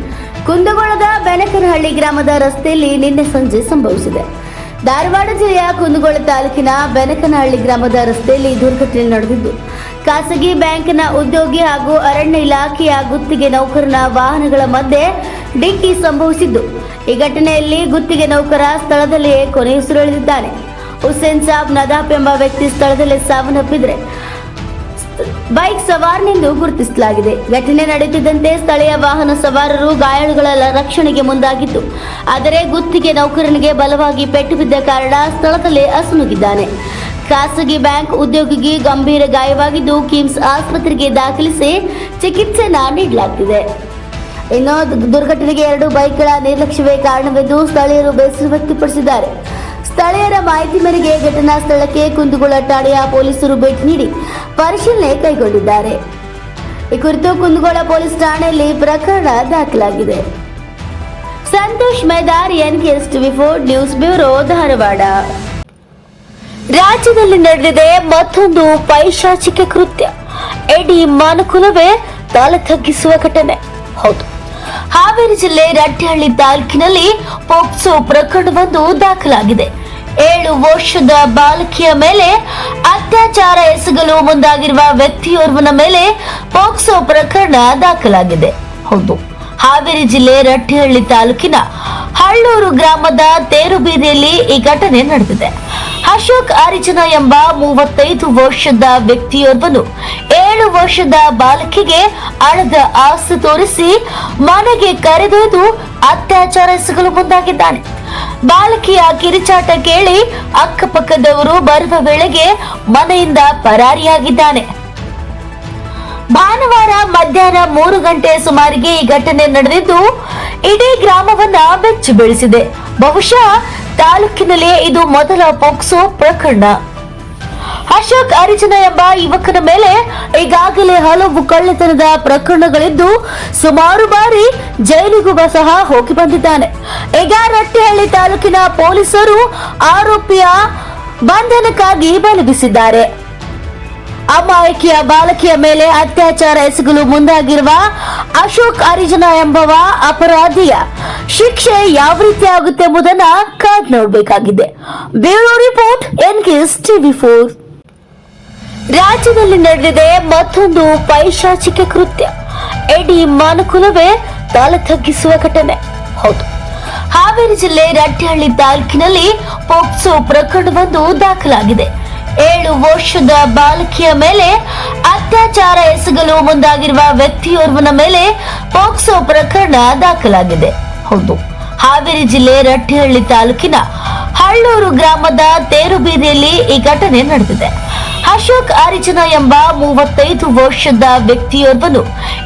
ಕುಂದಗೋಳದ ಬೆನಕನಹಳ್ಳಿ ಗ್ರಾಮದ ರಸ್ತೆಯಲ್ಲಿ ನಿನ್ನೆ ಸಂಜೆ ಸಂಭವಿಸಿದೆ. ಧಾರವಾಡ ಜಿಲ್ಲೆಯ ಕುಂದಗೋಳ ತಾಲೂಕಿನ ಬೆನಕನಹಳ್ಳಿ ಗ್ರಾಮದ ರಸ್ತೆಯಲ್ಲಿ ದುರ್ಘಟನೆ ನಡೆದಿದ್ದು, ಖಾಸಗಿ ಬ್ಯಾಂಕ್ನ ಉದ್ಯೋಗಿ ಹಾಗೂ ಅರಣ್ಯ ಇಲಾಖೆಯ ಗುತ್ತಿಗೆ ನೌಕರನ ವಾಹನಗಳ ಮಧ್ಯೆ ಡಿಕ್ಕಿ ಸಂಭವಿಸಿದ್ದು, ಈ ಘಟನೆಯಲ್ಲಿ ಗುತ್ತಿಗೆ ನೌಕರ ಸ್ಥಳದಲ್ಲಿಯೇ ಕೊನೆಯುಸಿರೆಳೆದಿದ್ದಾನೆ. ಹುಸೇನ್ ಸಾಬ್ ನದಾಫ್ ಎಂಬ ವ್ಯಕ್ತಿ ಸ್ಥಳದಲ್ಲೇ ಸಾವನ್ನಪ್ಪಿದ್ರೆ ಬೈಕ್ ಸವಾರನೆಂದು ಗುರುತಿಸಲಾಗಿದೆ. ಘಟನೆ ನಡೆಯುತ್ತಿದ್ದಂತೆ ಸ್ಥಳೀಯ ವಾಹನ ಸವಾರರು ಗಾಯಾಳುಗಳ ರಕ್ಷಣೆಗೆ ಮುಂದಾಗಿದ್ದು, ಆದರೆ ಗುತ್ತಿಗೆ ನೌಕರನಿಗೆ ಬಲವಾಗಿ ಪೆಟ್ಟು ಬಿದ್ದ ಕಾರಣ ಸ್ಥಳದಲ್ಲೇ ಅಸುನೀಗಿದ್ದಾನೆ. ಖಾಸಗಿ ಬ್ಯಾಂಕ್ ಉದ್ಯೋಗಿಗೆ ಗಂಭೀರ ಗಾಯವಾಗಿದ್ದು ಕಿಮ್ಸ್ ಆಸ್ಪತ್ರೆಗೆ ದಾಖಲಿಸಿ ಚಿಕಿತ್ಸೆಯನ್ನು ನೀಡಲಾಗುತ್ತಿದೆ. ಇನ್ನು ದುರ್ಘಟನೆಗೆ 2 ಬೈಕ್ಗಳ ನಿರ್ಲಕ್ಷ್ಯವೇ ಕಾರಣವೆಂದು ಸ್ಥಳೀಯರು ಬೇಸರ ವ್ಯಕ್ತಪಡಿಸಿದ್ದಾರೆ. ಸ್ಥಳೀಯರ ಮಾಹಿತಿ ಮೇರೆಗೆ ಘಟನಾ ಸ್ಥಳಕ್ಕೆ ಕುಂದಗೋಳ ಠಾಣೆಯ ಪೊಲೀಸರು ಭೇಟಿ ನೀಡಿ ಪರಿಶೀಲನೆ ಕೈಗೊಂಡಿದ್ದಾರೆ. ಈ ಕುರಿತು ಕುಂದಗೋಳ ಪೊಲೀಸ್ ಠಾಣೆಯಲ್ಲಿ ಪ್ರಕರಣ ದಾಖಲಾಗಿದೆ. Santosh Medar, NKS TV4 news bureau, Dharwad. ರಾಜ್ಯದಲ್ಲಿ ನಡೆದಿದೆ ಮತ್ತೊಂದು ಪೈಶಾಚಿಕ ಕೃತ್ಯ. ಇಡೀ ಮಾನಕುಲವೇ ತಲೆ ತಗ್ಗಿಸುವ ಘಟನೆ. ಹೌದು, ಹಾವೇರಿ ಜಿಲ್ಲೆ ರಟ್ಟೆಹಳ್ಳಿ ತಾಲೂಕಿನಲ್ಲಿ ಪೋಕ್ಸೋ ಪ್ರಕರಣವೊಂದು ದಾಖಲಾಗಿದೆ. 7 ವರ್ಷದ ಬಾಲಕಿಯ ಮೇಲೆ ಅತ್ಯಾಚಾರ ಎಸಗಲು ಮುಂದಾಗಿರುವ ವ್ಯಕ್ತಿಯೋರ್ವನ ಮೇಲೆ ಪೋಕ್ಸೋ ಪ್ರಕರಣ ದಾಖಲಾಗಿದೆ. ಹೌದು, ಹಾವೇರಿ ಜಿಲ್ಲೆ ರಟ್ಟೆಹಳ್ಳಿ ತಾಲೂಕಿನ ಹಳ್ಳೂರು ಗ್ರಾಮದ ತೇರುಬೀದಿಯಲ್ಲಿ ಈ ಘಟನೆ ನಡೆದಿದೆ. ಅಶೋಕ್ ಅರಿಜನ ಎಂಬ 35 ವರ್ಷದ ವ್ಯಕ್ತಿಯೋರ್ವನು 7 ವರ್ಷದ ಬಾಲಕಿಗೆ ಹಣದ ಆಸೆ ತೋರಿಸಿ ಮನೆಗೆ ಕರೆದೊಯ್ದು ಅತ್ಯಾಚಾರ ಎಸಗಲು ಮುಂದಾಗಿದ್ದಾನೆ. ಬಾಲಕಿಯ ಕಿರಿಚಾಟ ಕೇಳಿ ಅಕ್ಕಪಕ್ಕದವರು ಬರುವ ವೇಳೆಗೆ ಮನೆಯಿಂದ ಪರಾರಿಯಾಗಿದ್ದಾನೆ. ಭಾನುವಾರ ಮಧ್ಯಾಹ್ನ 3 ಗಂಟೆ ಸುಮಾರಿಗೆ ಈ ಘಟನೆ ನಡೆದಿದ್ದು ಇಡೀ ಗ್ರಾಮವನ್ನ ಬೆಚ್ಚಿ ಬೀಳಿಸಿದೆ. ಬಹುಶಃ ತಾಲೂಕಿನಲ್ಲೇ ಇದು ಮೊದಲ ಪೋಕ್ಸೋ ಪ್ರಕರಣ. ಅಶೋಕ್ ಅರಿಜನ ಎಂಬ ಯುವಕನ ಮೇಲೆ ಈಗಾಗಲೇ ಹಲವು ಕಳ್ಳತನದ ಪ್ರಕರಣಗಳಿದ್ದು ಸುಮಾರು ಬಾರಿ ಜೈಲಿಗೂ ಸಹ ಹೋಗಿ ಬಂದಿದ್ದಾನೆ. ಈಗ ರಟ್ಟೆಹಳ್ಳಿ ತಾಲೂಕಿನ ಪೊಲೀಸರು ಆರೋಪಿಯ ಬಂಧನಕ್ಕಾಗಿ ಬಲೆ ಬೀಸಿದ್ದಾರೆ. ಅಮಾಯಕಿಯ ಬಾಲಕಿಯ ಮೇಲೆ ಅತ್ಯಾಚಾರ ಎಸಗಲು ಮುಂದಾಗಿರುವ ಅಶೋಕ್ ಅರಿಜನ ಎಂಬವ ಅಪರಾಧಿಯ ಶಿಕ್ಷೆ ಯಾವ ರೀತಿ ಆಗುತ್ತೆ ಎಂಬುದನ್ನ ಕಾದ್ ನೋಡಬೇಕಾಗಿದೆ. Bureau report, NKS TV4. ರಾಜ್ಯದಲ್ಲಿ ನಡೆದಿದೆ ಮತ್ತೊಂದು ಪೈಶಾಚಿಕ ಕೃತ್ಯ. ಇಡೀ ಮಾನಕುಲವೇ ತಲೆ ತಗ್ಗಿಸುವ ಘಟನೆ. ಹೌದು, ಹಾವೇರಿ ಜಿಲ್ಲೆ ರಟ್ಟೆಹಳ್ಳಿ ತಾಲೂಕಿನಲ್ಲಿ ಪೋಕ್ಸೋ ಪ್ರಕರಣವೊಂದು ದಾಖಲಾಗಿದೆ. 7 ವರ್ಷದ ಬಾಲಕಿಯ ಮೇಲೆ ಅತ್ಯಾಚಾರ ಎಸಗಲು ಮುಂದಾಗಿರುವ ವ್ಯಕ್ತಿಯೋರ್ವನ ಮೇಲೆ ಪೋಕ್ಸೋ ಪ್ರಕರಣ ದಾಖಲಾಗಿದೆ. ಹೌದು, ಹಾವೇರಿ ಜಿಲ್ಲೆ ರಟ್ಟೆಹಳ್ಳಿ ತಾಲೂಕಿನ ಹಳ್ಳೂರು ಗ್ರಾಮದ ತೇರುಬೀದಿಯಲ್ಲಿ ಈ ಘಟನೆ ನಡೆದಿದೆ. ಅಶೋಕ್ ಅರಿಜನ ಎಂಬ 35 ವರ್ಷದ ವ್ಯಕ್ತಿಯೋರ್ವನು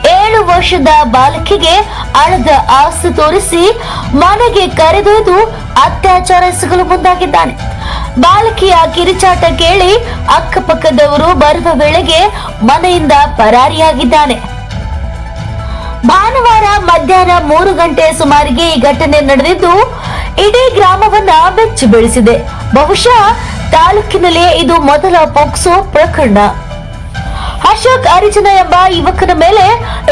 7 ವರ್ಷದ ಬಾಲಕಿಗೆ ಅಳದ ಆಸೆ ತೋರಿಸಿ ಮನೆಗೆ ಕರೆದೊಯ್ದು ಅತ್ಯಾಚಾರ ಎಸಗಲು ಮುಂದಾಗಿದ್ದಾನೆ. ಬಾಲಕಿಯ ಕಿರಿಚಾಟ ಕೇಳಿ ಅಕ್ಕಪಕ್ಕದವರು ಬರುವ ವೇಳೆಗೆ ಮನೆಯಿಂದ ಪರಾರಿಯಾಗಿದ್ದಾನೆ. ಭಾನುವಾರ ಮಧ್ಯಾಹ್ನ 3 ಗಂಟೆ ಸುಮಾರಿಗೆ ಈ ಘಟನೆ ನಡೆದಿದ್ದು ಇಡೀ ಗ್ರಾಮವನ್ನ ಬೆಚ್ಚಿ ಬೀಳಿಸಿದೆ. ಬಹುಶಃ ತಾಲೂಕಿನಲ್ಲೇ ಇದು ಮೊದಲ ಪೋಕ್ಸೋ ಪ್ರಕರಣ. ಅಶೋಕ್ ಅರಿಜನ ಎಂಬ ಯುವಕನ ಮೇಲೆ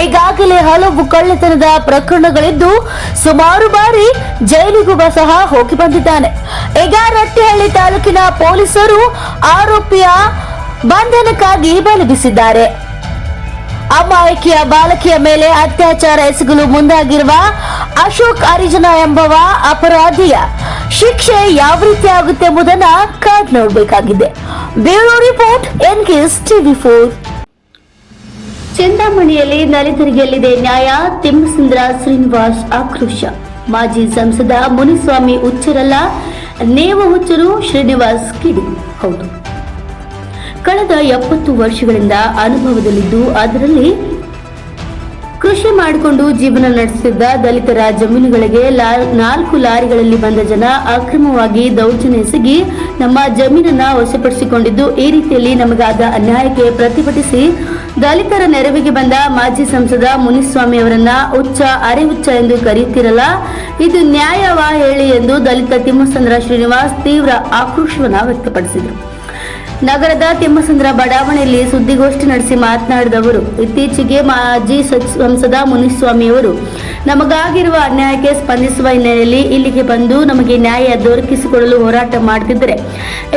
ಈಗಾಗಲೇ ಹಲವು ಕಳ್ಳತನದ ಪ್ರಕರಣಗಳಿದ್ದು ಸುಮಾರು ಬಾರಿ ಜೈಲಿಗೂ ಸಹ ಹೋಗಿ ಬಂದಿದ್ದಾನೆ. ಈಗ ರಟ್ಟಿಹಳ್ಳಿ ತಾಲೂಕಿನ ಪೊಲೀಸರು ಆರೋಪಿಯ ಬಂಧನಕ್ಕಾಗಿ ಬಲೆ ಬೀಸಿದ್ದಾರೆ. ಅಮಾಯಕಿಯ ಬಾಲಕಿಯ ಮೇಲೆ ಅತ್ಯಾಚಾರ ಎಸಗಲು ಮುಂದಾಗಿರುವ ಅಶೋಕ್ ಅರಿಜನ ಎಂಬವ ಅಪರಾಧಿಯ ಶಿಕ್ಷೆ ಯಾವ ರೀತಿ ಆಗುತ್ತೆ ಎಂಬುದನ್ನ ಕಾದ್ ನೋಡಬೇಕಾಗಿದೆ. ಬ್ಯೂರೋ ರಿಪೋರ್ಟ್ ಎನ್ಕೆಎಸ್ ಟಿವಿ4. ಚಿಂತಾಮಣಿಯಲ್ಲಿ ದಲಿತರಿಗೆ ಎಲ್ಲಿದೆ ನ್ಯಾಯ? ತಿಮ್ಮಸಂದ್ರ ಶ್ರೀನಿವಾಸ್ ಆಕ್ರೋಶ. ಮಾಜಿ ಸಂಸದ ಮುನಿಸ್ವಾಮಿ ಹುಚ್ಚರಲ್ಲ, ನೇವ ಹುಚ್ಚರು ಶ್ರೀನಿವಾಸ್ ಕಿಡಿ. ಹೌದು, ಕಳೆದ 70 ವರ್ಷಗಳಿಂದ ಅನುಭವದಲ್ಲಿದ್ದು ಅದರಲ್ಲಿ ಕೃಷಿ ಮಾಡಿಕೊಂಡು ಜೀವನ ನಡೆಸುತ್ತಿದ್ದ ದಲಿತರ ಜಮೀನುಗಳಿಗೆ 4 ಲಾರಿಗಳಲ್ಲಿ ಬಂದ ಜನ ಅಕ್ರಮವಾಗಿ ದೌರ್ಜನ್ಯ ಎಸಗಿ ನಮ್ಮ ಜಮೀನನ್ನ ವಶಪಡಿಸಿಕೊಂಡಿದ್ದು, ಈ ರೀತಿಯಲ್ಲಿ ನಮಗಾದ ಅನ್ಯಾಯಕ್ಕೆ ಪ್ರತಿಭಟಿಸಿ ದಲಿತರ ನೆರವಿಗೆ ಬಂದ ಮಾಜಿ ಸಂಸದ ಮುನಿಸ್ವಾಮಿ ಅವರನ್ನ ಹುಚ್ಚ, ಅರೆ ಹುಚ್ಚ ಎಂದು ಕರೆಯುತ್ತಿರಲ್ಲ, ಇದು ನ್ಯಾಯವಾ ಹೇಳಿ ಎಂದು ದಲಿತ ತಿಮ್ಮಸಂದ್ರ ಶ್ರೀನಿವಾಸ್ ತೀವ್ರ ಆಕ್ರೋಶವನ್ನ ವ್ಯಕ್ತಪಡಿಸಿದರು. ನಗರದ ತಿಮ್ಮಸಂದ್ರ ಬಡಾವಣೆಯಲ್ಲಿ ಸುದ್ದಿಗೋಷ್ಠಿ ನಡೆಸಿ ಮಾತನಾಡಿದ ಅವರು, ಇತ್ತೀಚೆಗೆ ಮಾಜಿ ಸಂಸದ ಮುನಿಸ್ವಾಮಿಯವರು ನಮಗಾಗಿರುವ ಅನ್ಯಾಯಕ್ಕೆ ಸ್ಪಂದಿಸುವ ಹಿನ್ನೆಲೆಯಲ್ಲಿ ಇಲ್ಲಿಗೆ ಬಂದು ನಮಗೆ ನ್ಯಾಯ ದೊರಕಿಸಿಕೊಡಲು ಹೋರಾಟ ಮಾಡುತ್ತಿದ್ದರೆ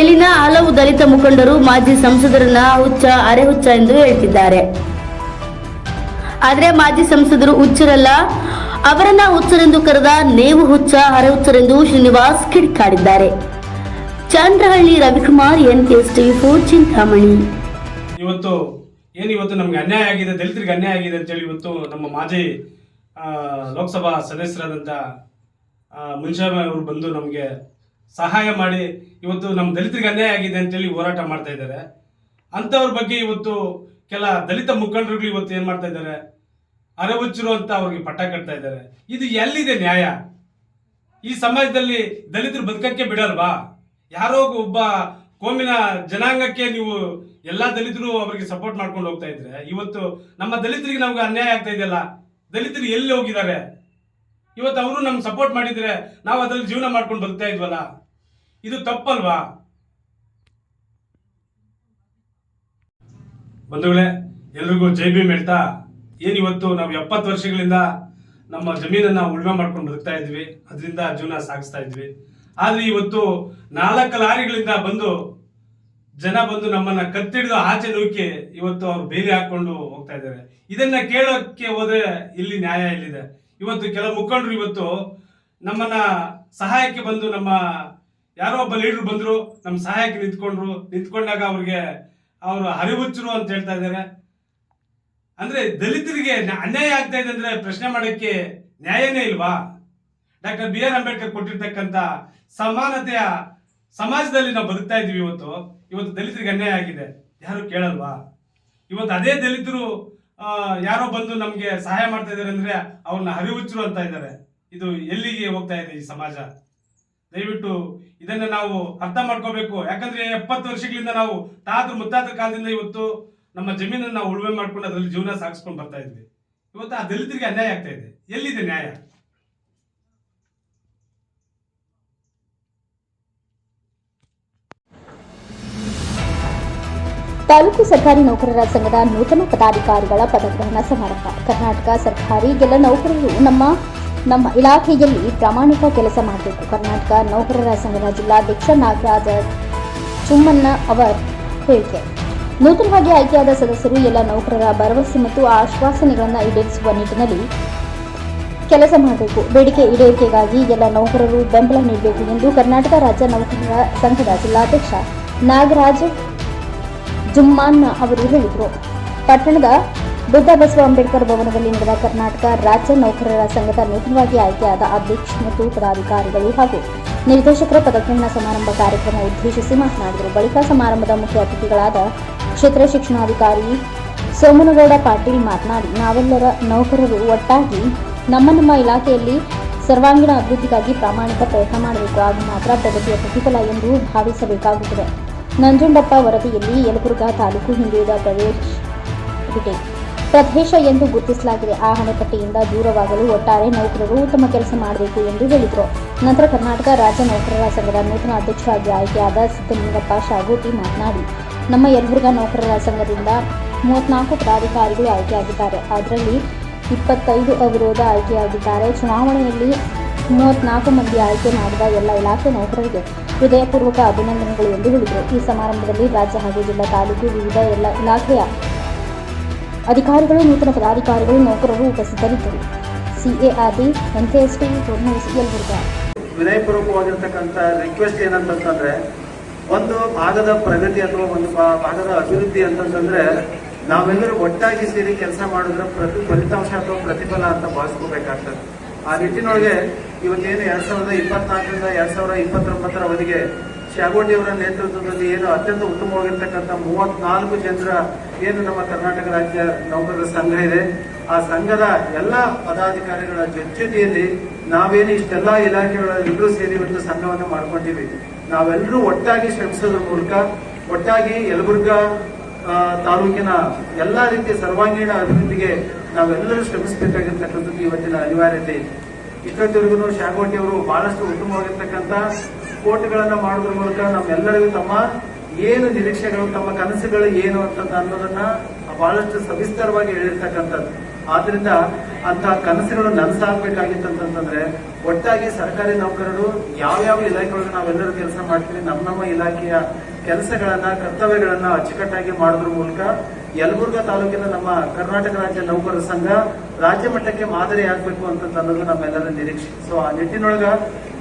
ಇಲ್ಲಿನ ಹಲವು ದಲಿತ ಮುಖಂಡರು ಮಾಜಿ ಸಂಸದರನ್ನ ಹುಚ್ಚ, ಅರೆ ಹುಚ್ಚ ಎಂದು ಹೇಳ್ತಿದ್ದಾರೆ. ಆದರೆ ಮಾಜಿ ಸಂಸದರು ಹುಚ್ಚರಲ್ಲ, ಅವರನ್ನ ಹುಚ್ಚರೆಂದು ಕರೆದ ನೇವು ಹುಚ್ಚ, ಅರೆ ಹುಚ್ಚರೆಂದು ಶ್ರೀನಿವಾಸ್ ಕಿಡಿಕಾಡಿದ್ದಾರೆ. ಚಂದ್ರಹಳ್ಳಿ ರವಿಕುಮಾರ್, ಎನ್ಕೆಎಸ್ ಟಿವಿ4, ಚಿಂತಾಮಣಿ. ಇವತ್ತು ನಮ್ಗೆ ಅನ್ಯಾಯ ಆಗಿದೆ, ದಲಿತರಿಗೆ ಅನ್ಯಾಯ ಆಗಿದೆ ಅಂತೇಳಿ ಇವತ್ತು ನಮ್ಮ ಮಾಜಿ ಲೋಕಸಭಾ ಸದಸ್ಯರಾದಂಥ ಮುನಿಸ್ವಾಮಿ ಅವರು ಬಂದು ನಮಗೆ ಸಹಾಯ ಮಾಡಿ ಇವತ್ತು ನಮ್ಮ ದಲಿತರಿಗೆ ಅನ್ಯಾಯ ಆಗಿದೆ ಅಂತೇಳಿ ಹೋರಾಟ ಮಾಡ್ತಾ ಇದ್ದಾರೆ. ಅಂಥವ್ರ ಬಗ್ಗೆ ಇವತ್ತು ಕೆಲ ದಲಿತ ಮುಖಂಡರುಗಳು ಇವತ್ತು ಏನು ಮಾಡ್ತಾ ಇದ್ದಾರೆ, ಅರೆಹುಚ್ಚರು ಅಂತ ಅವ್ರಿಗೆ ಪಟ್ಟ ಕಟ್ತಾ ಇದ್ದಾರೆ. ಇದು ಎಲ್ಲಿದೆ ನ್ಯಾಯ? ಈ ಸಮಾಜದಲ್ಲಿ ದಲಿತರು ಬದುಕಕ್ಕೆ ಬಿಡಲ್ವಾ? ಯಾರೋ ಒಬ್ಬ ಕೋಮಿನ ಜನಾಂಗಕ್ಕೆ ನೀವು ಎಲ್ಲಾ ದಲಿತರು ಅವರಿಗೆ ಸಪೋರ್ಟ್ ಮಾಡ್ಕೊಂಡು ಹೋಗ್ತಾ ಇದ್ರೆ ಇವತ್ತು ನಮ್ಮ ದಲಿತರಿಗೆ ನಮ್ಗೆ ಅನ್ಯಾಯ ಆಗ್ತಾ ಇದೆಯಲ್ಲ. ದಲಿತರು ಎಲ್ಲಿ ಹೋಗಿದ್ದಾರೆ? ಇವತ್ತು ಅವರು ನಮ್ಗೆ ಸಪೋರ್ಟ್ ಮಾಡಿದ್ರೆ ನಾವು ಅದ್ರಲ್ಲಿ ಜೀವನ ಮಾಡ್ಕೊಂಡು ಬದುಕ್ತಾ ಇದ್ವಲ್ಲ, ಇದು ತಪ್ಪಲ್ವಾ? ಬಂಧುಗಳೇ, ಎಲ್ರಿಗೂ ಜೈ ಭೀಮ್ ಹೇಳ್ತಾ, ಏನಿವತ್ತು ನಾವು 70 ವರ್ಷಗಳಿಂದ ನಮ್ಮ ಜಮೀನನ್ನ ಉಳುಮೆ ಮಾಡ್ಕೊಂಡು ಬದುಕ್ತಾ ಇದ್ವಿ, ಅದರಿಂದ ಜೀವನ ಸಾಗಿಸ್ತಾ ಇದ್ವಿ. ಆದ್ರೆ ಇವತ್ತು 4 ಲಾರಿಗಳಿಂದ ಬಂದು ಜನ ಬಂದು ನಮ್ಮನ್ನ ಕತ್ತಿಡಿದು ಆಚೆ ನೂಕಿ ಇವತ್ತು ಅವ್ರು ಬೇಲಿ ಹಾಕೊಂಡು ಹೋಗ್ತಾ ಇದ್ದಾರೆ. ಇದನ್ನ ಕೇಳೋಕ್ಕೆ ಹೋದ್ರೆ ಇಲ್ಲಿ ನ್ಯಾಯ ಎಲ್ಲಿದೆ? ಇವತ್ತು ಕೆಲವು ಮುಖಂಡರು ಇವತ್ತು ನಮ್ಮನ್ನ ಸಹಾಯಕ್ಕೆ ಬಂದು, ನಮ್ಮ ಯಾರೋ ಒಬ್ಬ ಲೀಡರ್ ಬಂದ್ರು, ನಮ್ಮ ಸಹಾಯಕ್ಕೆ ನಿಂತ್ಕೊಂಡಾಗ ಅವ್ರಿಗೆ ಅವರು ಹರಿಹುಚ್ಚರು ಅಂತ ಹೇಳ್ತಾ ಇದ್ದಾರೆ. ಅಂದ್ರೆ ದಲಿತರಿಗೆ ಅನ್ಯಾಯ ಆಗ್ತಾ ಇದೆ ಅಂದ್ರೆ ಪ್ರಶ್ನೆ ಮಾಡಕ್ಕೆ ನ್ಯಾಯನೇ ಇಲ್ವಾ? ಡಾಕ್ಟರ್ BR ಅಂಬೇಡ್ಕರ್ ಕೊಟ್ಟಿರ್ತಕ್ಕಂಥ ಸಮಾನತೆಯ ಸಮಾಜದಲ್ಲಿ ನಾವು ಬದುಕ್ತಾ ಇದೀವಿ. ಇವತ್ತು ದಲಿತರಿಗೆ ಅನ್ಯಾಯ ಆಗಿದೆ, ಯಾರು ಕೇಳಲ್ವಾ? ಇವತ್ತು ಅದೇ ದಲಿತರು ಯಾರೋ ಬಂದು ನಮ್ಗೆ ಸಹಾಯ ಮಾಡ್ತಾ ಇದ್ದಾರೆ ಅಂದ್ರೆ ಅವ್ರನ್ನ ಹರಿಹುಚ್ಚರು ಅಂತ ಇದ್ದಾರೆ. ಇದು ಎಲ್ಲಿಗೆ ಹೋಗ್ತಾ ಇದೆ ಈ ಸಮಾಜ? ದಯವಿಟ್ಟು ಇದನ್ನ ನಾವು ಅರ್ಥ ಮಾಡ್ಕೋಬೇಕು. ಯಾಕಂದ್ರೆ 70 ವರ್ಷಗಳಿಂದ ನಾವು ತಾತರು ಮುತ್ತಾತರ ಕಾಲದಿಂದ ಇವತ್ತು ನಮ್ಮ ಜಮೀನನ್ನ ನಾವು ಉಳುಮೆ ಮಾಡ್ಕೊಂಡು ಅದರಲ್ಲಿ ಜೀವನ ಸಾಗಿಸ್ಕೊಂಡು ಬರ್ತಾ ಇದ್ವಿ. ಇವತ್ತು ಆ ದಲಿತರಿಗೆ ಅನ್ಯಾಯ ಆಗ್ತಾ ಇದೆ, ಎಲ್ಲಿದೆ ನ್ಯಾಯ? ತಾಲೂಕು ಸರ್ಕಾರಿ ನೌಕರರ ಸಂಘದ ನೂತನ ಪದಾಧಿಕಾರಿಗಳ ಪದಗ್ರಹಣ ಸಮಾರಂಭ. ಕರ್ನಾಟಕ ಸರ್ಕಾರಿ ಎಲ್ಲ ನೌಕರರು ನಮ್ಮ ಇಲಾಖೆಯಲ್ಲಿ ಪ್ರಾಮಾಣಿಕ ಕೆಲಸ ಮಾಡಬೇಕು. ಕರ್ನಾಟಕ ನೌಕರರ ಸಂಘದ ಜಿಲ್ಲಾಧ್ಯಕ್ಷ ನಾಗರಾಜ ಚುಮ್ಮಣ್ಣ ಅವರ ಹೇಳಿಕೆ. ನೂತನವಾಗಿ ಆಯ್ಕೆಯಾದ ಸದಸ್ಯರು ಎಲ್ಲ ನೌಕರರ ಭರವಸೆ ಮತ್ತು ಆಶ್ವಾಸನೆಗಳನ್ನು ಈಡೇರಿಸುವ ನಿಟ್ಟಿನಲ್ಲಿ ಕೆಲಸ ಮಾಡಬೇಕು. ಬೇಡಿಕೆ ಈಡೇರಿಕೆಗಾಗಿ ಎಲ್ಲ ನೌಕರರು ಬೆಂಬಲ ನೀಡಬೇಕು ಎಂದು ಕರ್ನಾಟಕ ರಾಜ್ಯ ನೌಕರರ ಸಂಘದ ಜಿಲ್ಲಾಧ್ಯಕ್ಷ ನಾಗರಾಜ್ ಜುಮ್ಮಣ್ಣ ಅವರು ಹೇಳಿದರು. ಪಟ್ಟಣದ ಬುದ್ಧ ಬಸವ ಅಂಬೇಡ್ಕರ್ ಭವನದಲ್ಲಿ ನಡೆದ ಕರ್ನಾಟಕ ರಾಜ್ಯ ನೌಕರರ ಸಂಘದ ನೂತನವಾಗಿ ಆಯ್ಕೆಯಾದ ಅಧ್ಯಕ್ಷ ಮತ್ತು ಪದಾಧಿಕಾರಿಗಳು ಹಾಗೂ ನಿರ್ದೇಶಕರ ಪದಗ್ರಹಣ ಸಮಾರಂಭ ಕಾರ್ಯಕ್ರಮ ಉದ್ದೇಶಿಸಿ ಮಾತನಾಡಿದರು. ಬಳಿಕ ಸಮಾರಂಭದ ಮುಖ್ಯ ಅತಿಥಿಗಳಾದ ಕ್ಷೇತ್ರ ಶಿಕ್ಷಣಾಧಿಕಾರಿ ಸೋಮನಗೌಡ ಪಾಟೀಲ್ ಮಾತನಾಡಿ, ನಾವೆಲ್ಲರ ನೌಕರರು ಒಟ್ಟಾಗಿ ನಮ್ಮ ಇಲಾಖೆಯಲ್ಲಿ ಸರ್ವಾಂಗೀಣ ಅಭಿವೃದ್ಧಿಗಾಗಿ ಪ್ರಾಮಾಣಿಕ ಪ್ರಯತ್ನ ಮಾಡಬೇಕು. ಆಗ ಮಾತ್ರ ಪ್ರಗತಿಯ ಪ್ರತಿಫಲ ಎಂದು ಭಾವಿಸಬೇಕಾಗುತ್ತದೆ. ನಂಜುಂಡಪ್ಪ ವರದಿಯಲ್ಲಿ ಯಲಬುರ್ಗಾ ತಾಲೂಕು ಹಿಂದುಳಿದ ಪ್ರದೇಶ ಎಂದು ಗುರುತಿಸಲಾಗಿದೆ. ಆ ಅಣೆಕಟ್ಟೆಯಿಂದ ದೂರವಾಗಲು ಒಟ್ಟಾರೆ ನೌಕರರು ಉತ್ತಮ ಕೆಲಸ ಮಾಡಬೇಕು ಎಂದು ಹೇಳಿದರು. ನಂತರ ಕರ್ನಾಟಕ ರಾಜ್ಯ ನೌಕರರ ಸಂಘದ ನೂತನ ಅಧ್ಯಕ್ಷರಾಗಿ ಆಯ್ಕೆಯಾದ ಸಿದ್ದಲಿಂಗಪ್ಪ ಶಾಗೋಟಿ ಮಾತನಾಡಿ, ನಮ್ಮ ಯಲಬುರ್ಗಾ ನೌಕರರ ಸಂಘದಿಂದ 34 ಪದಾಧಿಕಾರಿಗಳು ಆಯ್ಕೆಯಾಗಿದ್ದಾರೆ. ಅದರಲ್ಲಿ 25 ಅವಿರೋಧ ಆಯ್ಕೆಯಾಗಿದ್ದಾರೆ. ಚುನಾವಣೆಯಲ್ಲಿ 34 ಮಂದಿ ಆಯ್ಕೆ ಮಾಡಿದ ಎಲ್ಲ ಇಲಾಖೆ ನೌಕರರಿಗೆ ಹೃದಯಪೂರ್ವಕ ಅಭಿನಂದನೆಗಳು ಎಂದು ಹೇಳಿದರು. ಈ ಸಮಾರಂಭದಲ್ಲಿ ರಾಜ್ಯ ಹಾಗೂ ಜಿಲ್ಲಾ ತಾಲೂಕು ವಿವಿಧ ಎಲ್ಲ ಇಲಾಖೆಯ ಅಧಿಕಾರಿಗಳು, ನೂತನ ಪದಾಧಿಕಾರಿಗಳು, ನೌಕರರು ಉಪಸ್ಥಿತರಿದ್ದರು. CARD NKST Yelburga. ವಿನಯಪೂರ್ವಕವಾಗಿರ್ತಕ್ಕಂಥ ರಿಕ್ವೆಸ್ಟ್ ಏನಂತಂದ್ರೆ, ಒಂದು ಭಾಗದ ಪ್ರಗತಿ ಅಥವಾ ಒಂದು ಭಾಗದ ಅಭಿವೃದ್ಧಿ ಅಂತಂದ್ರೆ ನಾವೆಲ್ಲರೂ ಒಟ್ಟಾಗಿ ಸೇರಿ ಕೆಲಸ ಮಾಡಿದ್ರೆ ಫಲಿತಾಂಶ ಅಥವಾ ಪ್ರತಿಫಲ ಅಂತ ಭಾವಿಸ್ಕೋಬೇಕಾಗ್ತದೆ. ಆ ನಿಟ್ಟಿನೊಳಗೆ ಇವತ್ತೇನು 2024ರಿಂದ 2029 ಅವಧಿಗೆ ಶಾಗೋಟಿಯವರ ನೇತೃತ್ವದಲ್ಲಿ ಏನು ಅತ್ಯಂತ ಉತ್ತಮವಾಗಿರ್ತಕ್ಕಂಥ 34 ಜನರ ಏನು ನಮ್ಮ ಕರ್ನಾಟಕ ರಾಜ್ಯ ನೌಕರರ ಸಂಘ ಇದೆ, ಆ ಸಂಘದ ಎಲ್ಲ ಪದಾಧಿಕಾರಿಗಳ ಜೊತೆಯಲ್ಲಿ ನಾವೇನು ಇಷ್ಟೆಲ್ಲ ಇಲಾಖೆಗಳ ಎಲ್ಲರೂ ಸೇರಿ ಇವತ್ತು ಸಂಘವನ್ನು ಮಾಡ್ಕೊಂಡಿವಿ. ನಾವೆಲ್ಲರೂ ಒಟ್ಟಾಗಿ ಶ್ರಮಿಸೋದ್ರ ಮೂಲಕ ಒಟ್ಟಾಗಿ ಯಲಬುರ್ಗಾ ತಾಲೂಕಿನ ಎಲ್ಲಾ ರೀತಿಯ ಸರ್ವಾಂಗೀಣ ಅಭಿವೃದ್ಧಿಗೆ ನಾವೆಲ್ಲರೂ ಶ್ರಮಿಸಬೇಕಾಗಿರ್ತಕ್ಕಂಥದ್ದು ಇವತ್ತಿನ ಅನಿವಾರ್ಯತೆ. ಇಷ್ಟೊತ್ತಿವರೆಗೂ ಶಾಗೋಟಿ ಅವರು ಬಹಳಷ್ಟು ಉತ್ತಮವಾಗಿರ್ತಕ್ಕಂಥ ಕೋಟೆಗಳನ್ನ ಮಾಡೋದ್ರ ಮೂಲಕ ನಮ್ಮೆಲ್ಲರಿಗೂ ತಮ್ಮ ಏನು ನಿರೀಕ್ಷೆಗಳು, ತಮ್ಮ ಕನಸುಗಳು ಏನು ಅಂತ ಅನ್ನೋದನ್ನ ಬಹಳಷ್ಟು ಸವಿಸ್ತರವಾಗಿ ಹೇಳಿರ್ತಕ್ಕಂಥದ್ದು. ಆದ್ರಿಂದ ಅಂತಹ ಕನಸುಗಳು ನನಸಾಗಬೇಕಾಗಿತ್ತಂತಂದ್ರೆ ಒಟ್ಟಾಗಿ ಸರ್ಕಾರಿ ನೌಕರರು ಯಾವ್ಯಾವ ಇಲಾಖೆಗಳಿಗೆ ನಾವೆಲ್ಲರೂ ಕೆಲಸ ಮಾಡ್ತೀವಿ, ನಮ್ಮ ಇಲಾಖೆಯ ಕೆಲಸಗಳನ್ನ ಕರ್ತವ್ಯಗಳನ್ನ ಅಚ್ಚುಕಟ್ಟಾಗಿ ಮಾಡೋದ್ರ ಮೂಲಕ ಯಲಬುರ್ಗಾ ತಾಲೂಕಿನ ನಮ್ಮ ಕರ್ನಾಟಕ ರಾಜ್ಯ ನೌಕರರ ಸಂಘ ರಾಜ್ಯ ಮಟ್ಟಕ್ಕೆ ಮಾದರಿ ಆಗ್ಬೇಕು ಅಂತ ಅನ್ನೋದು ನಮ್ಮೆಲ್ಲರ ನಿರೀಕ್ಷೆ. ಸೊ ಆ ನಿಟ್ಟಿನೊಳಗ